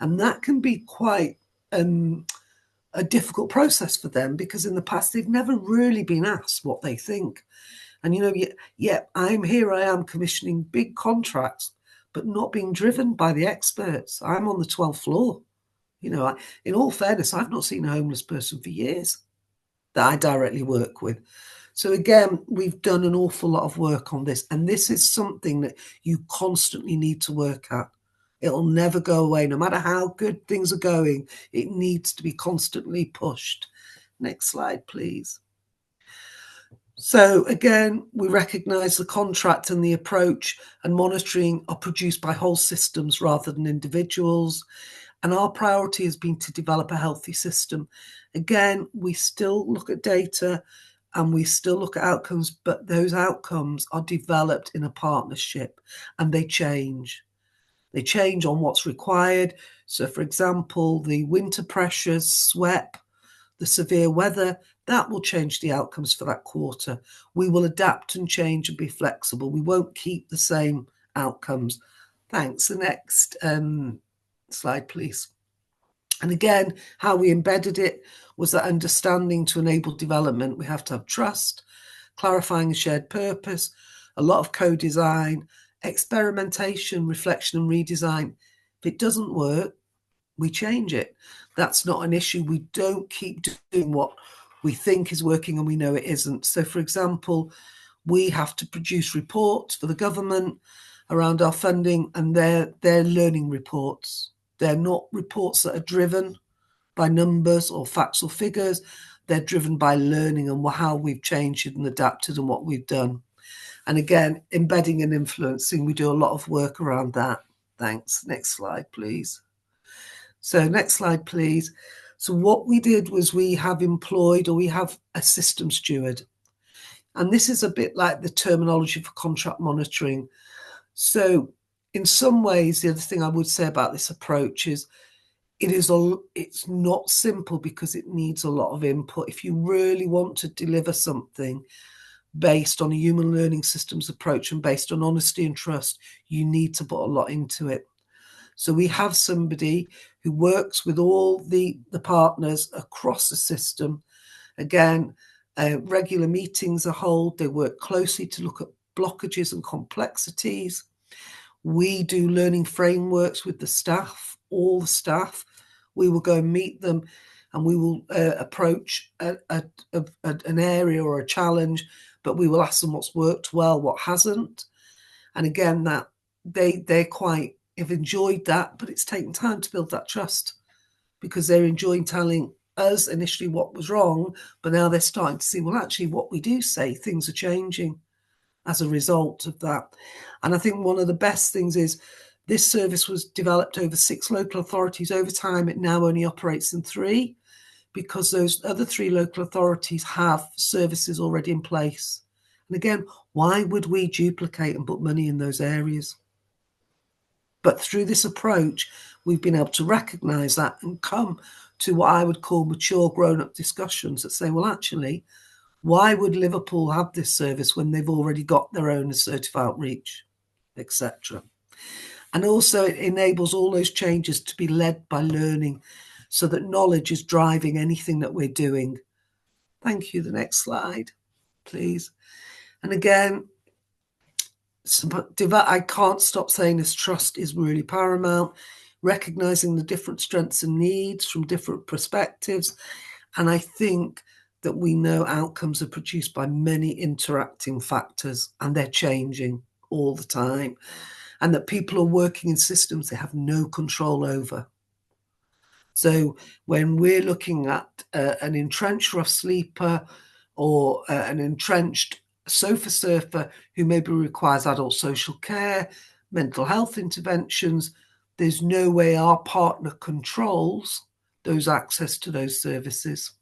And that can be quite a difficult process for them, because in the past, they've never really been asked what they think. And, you know, yeah, I am commissioning big contracts, but not being driven by the experts. I'm on the 12th floor. You know, in all fairness, I've not seen a homeless person for years that I directly work with. So again, we've done an awful lot of work on this, and this is something that you constantly need to work at. It'll never go away. No matter how good things are going, it needs to be constantly pushed. Next slide, please. So again, we recognise the contract and the approach and monitoring are produced by whole systems rather than individuals. And our priority has been to develop a healthy system. Again, we still look at data and we still look at outcomes, but those outcomes are developed in a partnership and they change. They change on what's required. So, for example, the winter pressures, SWEP, the severe weather, that will change the outcomes for that quarter. We will adapt and change and be flexible. We won't keep the same outcomes. Thanks. The next slide, please. And again, how we embedded it was that understanding to enable development, we have to have trust, clarifying a shared purpose, a lot of co-design, experimentation, reflection and redesign. If it doesn't work, we change it. That's not an issue. We don't keep doing what we think is working and we know it isn't. So, for example, we have to produce reports for the government around our funding, and they're learning reports. They're not reports that are driven by numbers or facts or figures. They're driven by learning and how we've changed it and adapted and what we've done. And again, embedding and influencing, we do a lot of work around that. Thanks. Next slide, please. So next slide, please. So what we did was we have a system steward. And this is a bit like the terminology for contract monitoring. So in some ways, the other thing I would say about this approach is it's not simple because it needs a lot of input. If you really want to deliver something based on a human learning systems approach and based on honesty and trust, you need to put a lot into it. So we have somebody who works with all the partners across the system. Again, regular meetings are held. They work closely to look at blockages and complexities. We do learning frameworks with the staff, all the staff. We will go and meet them and we will approach an area or a challenge, but we will ask them what's worked well, what hasn't. And again, that they're quite have enjoyed that, but it's taken time to build that trust because they're enjoying telling us initially what was wrong, but now they're starting to see, well, actually what we do say, things are changing as a result of that. And I think one of the best things is this service was developed over 6 local authorities. Over time, it now only operates in 3 because those other 3 local authorities have services already in place. And again, why would we duplicate and put money in those areas? But through this approach, we've been able to recognise that and come to what I would call mature, grown-up discussions that say, well, actually, why would Liverpool have this service when they've already got their own assertive outreach, etc.? And also it enables all those changes to be led by learning so that knowledge is driving anything that we're doing. Thank you. The next slide, please. And again, I can't stop saying this, trust is really paramount, recognising the different strengths and needs from different perspectives. And I think that we know outcomes are produced by many interacting factors and they're changing all the time. And that people are working in systems they have no control over. So when we're looking at an entrenched rough sleeper or an entrenched sofa surfer who maybe requires adult social care, mental health interventions, there's no way our partner controls those access to those services.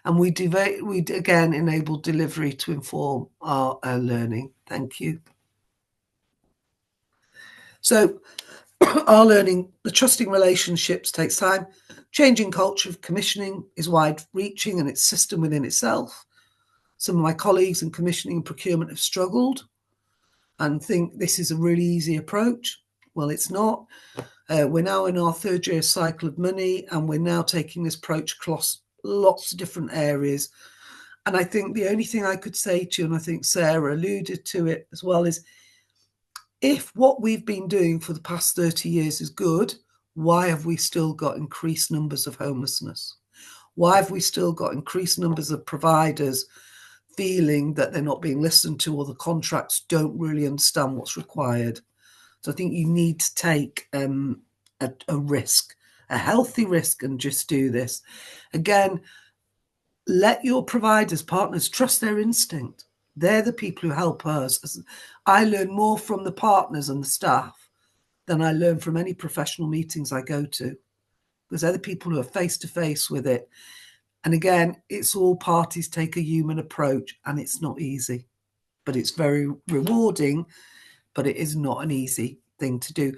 And we again enable delivery to inform our learning. Thank you. So our learning, the trusting relationships takes time. Changing culture of commissioning is wide-reaching and it's system within itself. Some of my colleagues in commissioning and procurement have struggled and think this is a really easy approach. Well, it's not. We're now in our third year cycle of money, and we're now taking this approach across lots of different areas. And I think the only thing I could say to you, and I think Sarah alluded to it as well, is if what we've been doing for the past 30 years is good, why have we still got increased numbers of homelessness? Why have we still got increased numbers of providers feeling that they're not being listened to, or the contracts don't really understand what's required? So I think you need to take a risk, a healthy risk, and just do this. Again, let your providers, partners, trust their instinct. They're the people who help us. I learn more from the partners and the staff than I learn from any professional meetings I go to, because they're the people who are face to face with it. And again, it's all parties take a human approach, and it's not easy, but it's very rewarding, but it is not an easy thing to do.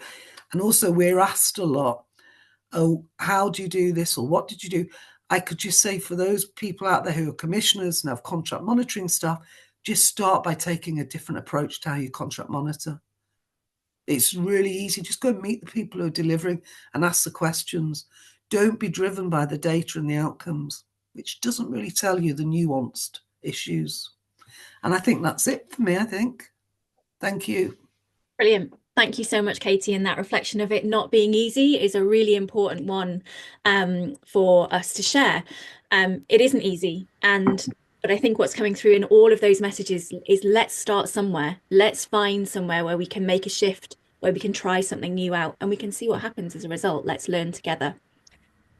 And also we're asked a lot, oh, how do you do this? Or what did you do? I could just say for those people out there who are commissioners and have contract monitoring stuff, just start by taking a different approach to how you contract monitor. It's really easy. Just go and meet the people who are delivering and ask the questions. Don't be driven by the data and the outcomes, which doesn't really tell you the nuanced issues. And I think that's it for me, I think. Thank you. Brilliant. Thank you so much, Katie. And that reflection of it not being easy is a really important one for us to share. It isn't easy. But I think what's coming through in all of those messages is let's start somewhere. Let's find somewhere where we can make a shift, where we can try something new out, and we can see what happens as a result. Let's learn together.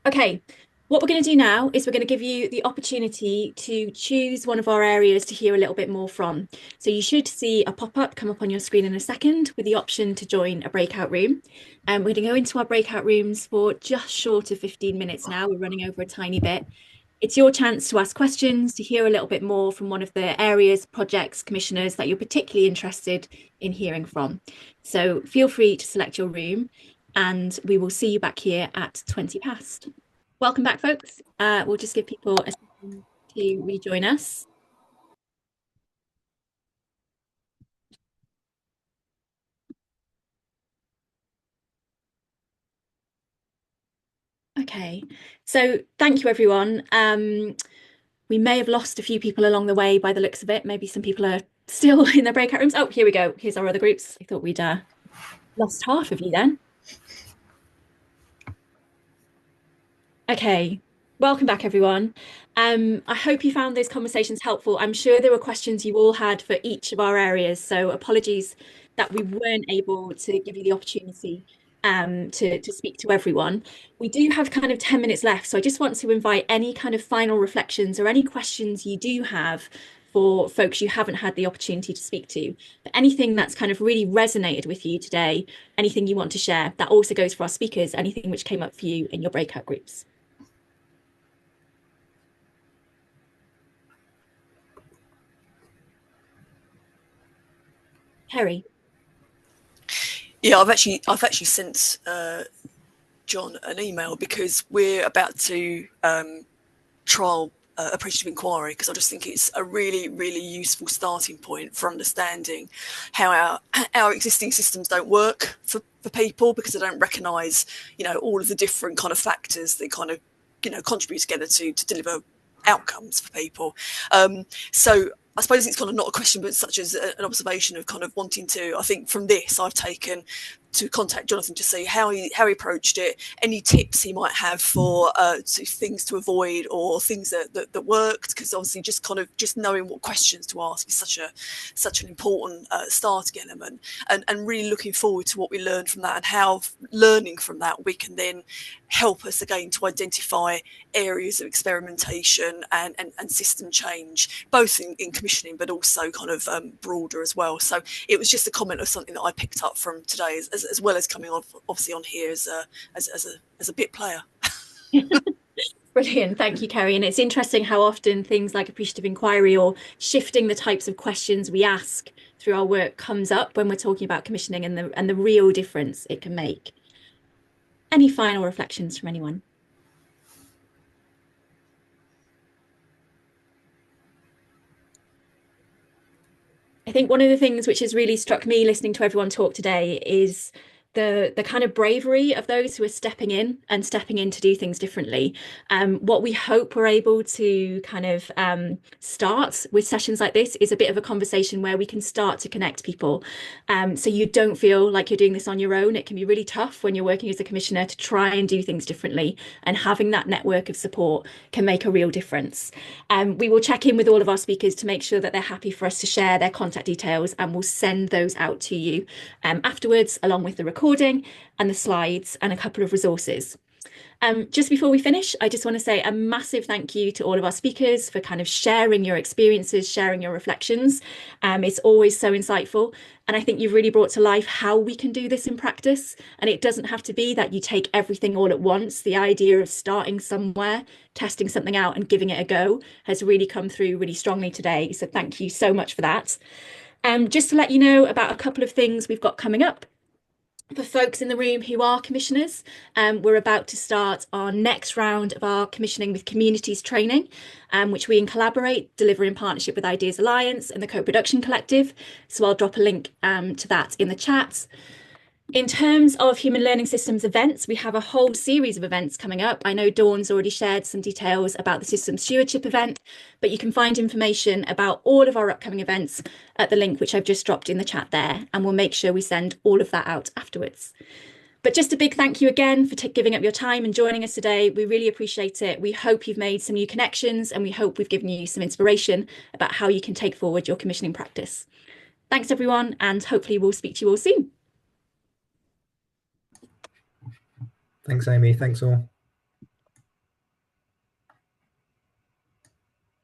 Okay. What we're going to do now is we're going to give you the opportunity to choose one of our areas to hear a little bit more from. So you should see a pop-up come up on your screen in a second with the option to join a breakout room. We're going to go into our breakout rooms for just short of 15 minutes now. We're running over a tiny bit. It's your chance to ask questions, to hear a little bit more from one of the areas, projects, commissioners that you're particularly interested in hearing from. So feel free to select your room, and we will see you back here at 20 past. Welcome back, folks. We'll just give people a second to rejoin us. Okay, so thank you, everyone. We may have lost a few people along the way by the looks of it. Maybe some people are still in their breakout rooms. Oh, here we go. Here's our other groups. I thought we'd lost half of you then. Okay. Welcome back, everyone. I hope you found those conversations helpful. I'm sure there were questions you all had for each of our areas, so apologies that we weren't able to give you the opportunity to speak to everyone. We do have kind of 10 minutes left, so I just want to invite any kind of final reflections or any questions you do have for folks you haven't had the opportunity to speak to. But anything that's kind of really resonated with you today, anything you want to share, that also goes for our speakers, anything which came up for you in your breakout groups. Harry. Yeah, I've actually sent John an email because we're about to trial appreciative inquiry, because I just think it's a really, really useful starting point for understanding how our existing systems don't work for people, because they don't recognise, you know, all of the different kind of factors that kind of, you know, contribute together to deliver outcomes for people. So I suppose it's kind of not a question, but such as an observation of kind of wanting to, I think from this, I've taken to contact Jonathan to see how he approached it, any tips he might have for things to avoid or things that worked, because obviously just knowing what questions to ask is such an important starting element, and really looking forward to what we learned from that, and how learning from that we can then help us again to identify areas of experimentation and system change, both in commissioning but also kind of broader as well. So it was just a comment of something that I picked up from today, as well as coming on obviously on here as a bit player. Brilliant. Thank you, Kerry. And it's interesting how often things like appreciative inquiry or shifting the types of questions we ask through our work comes up when we're talking about commissioning and the real difference it can make. Any final reflections from anyone? I think one of the things which has really struck me listening to everyone talk today is the kind of bravery of those who are stepping in to do things differently. What we hope we're able to kind of start with sessions like this is a bit of a conversation where we can start to connect people. So you don't feel like you're doing this on your own. It can be really tough when you're working as a commissioner to try and do things differently, and having that network of support can make a real difference. We will check in with all of our speakers to make sure that they're happy for us to share their contact details, and we'll send those out to you afterwards, along with the recording and the slides and a couple of resources. Just before we finish, I just want to say a massive thank you to all of our speakers for kind of sharing your experiences, sharing your reflections. It's always so insightful. And I think you've really brought to life how we can do this in practice. And it doesn't have to be that you take everything all at once. The idea of starting somewhere, testing something out and giving it a go has really come through really strongly today. So thank you so much for that. Just to let you know about a couple of things we've got coming up. For folks in the room who are commissioners, we're about to start our next round of our Commissioning with Communities training, which we in Collaborate deliver in partnership with Ideas Alliance and the Co-Production Collective. So I'll drop a link to that in the chat. In terms of Human.Learning.Systems events, we have a whole series of events coming up. I know Dawn's already shared some details about the Systems Stewardship event, but you can find information about all of our upcoming events at the link which I've just dropped in the chat there, and we'll make sure we send all of that out afterwards. But just a big thank you again for giving up your time and joining us today. We really appreciate it. We hope you've made some new connections, and we hope we've given you some inspiration about how you can take forward your commissioning practice. Thanks, everyone, and hopefully we'll speak to you all soon. Thanks, Amy. Thanks all.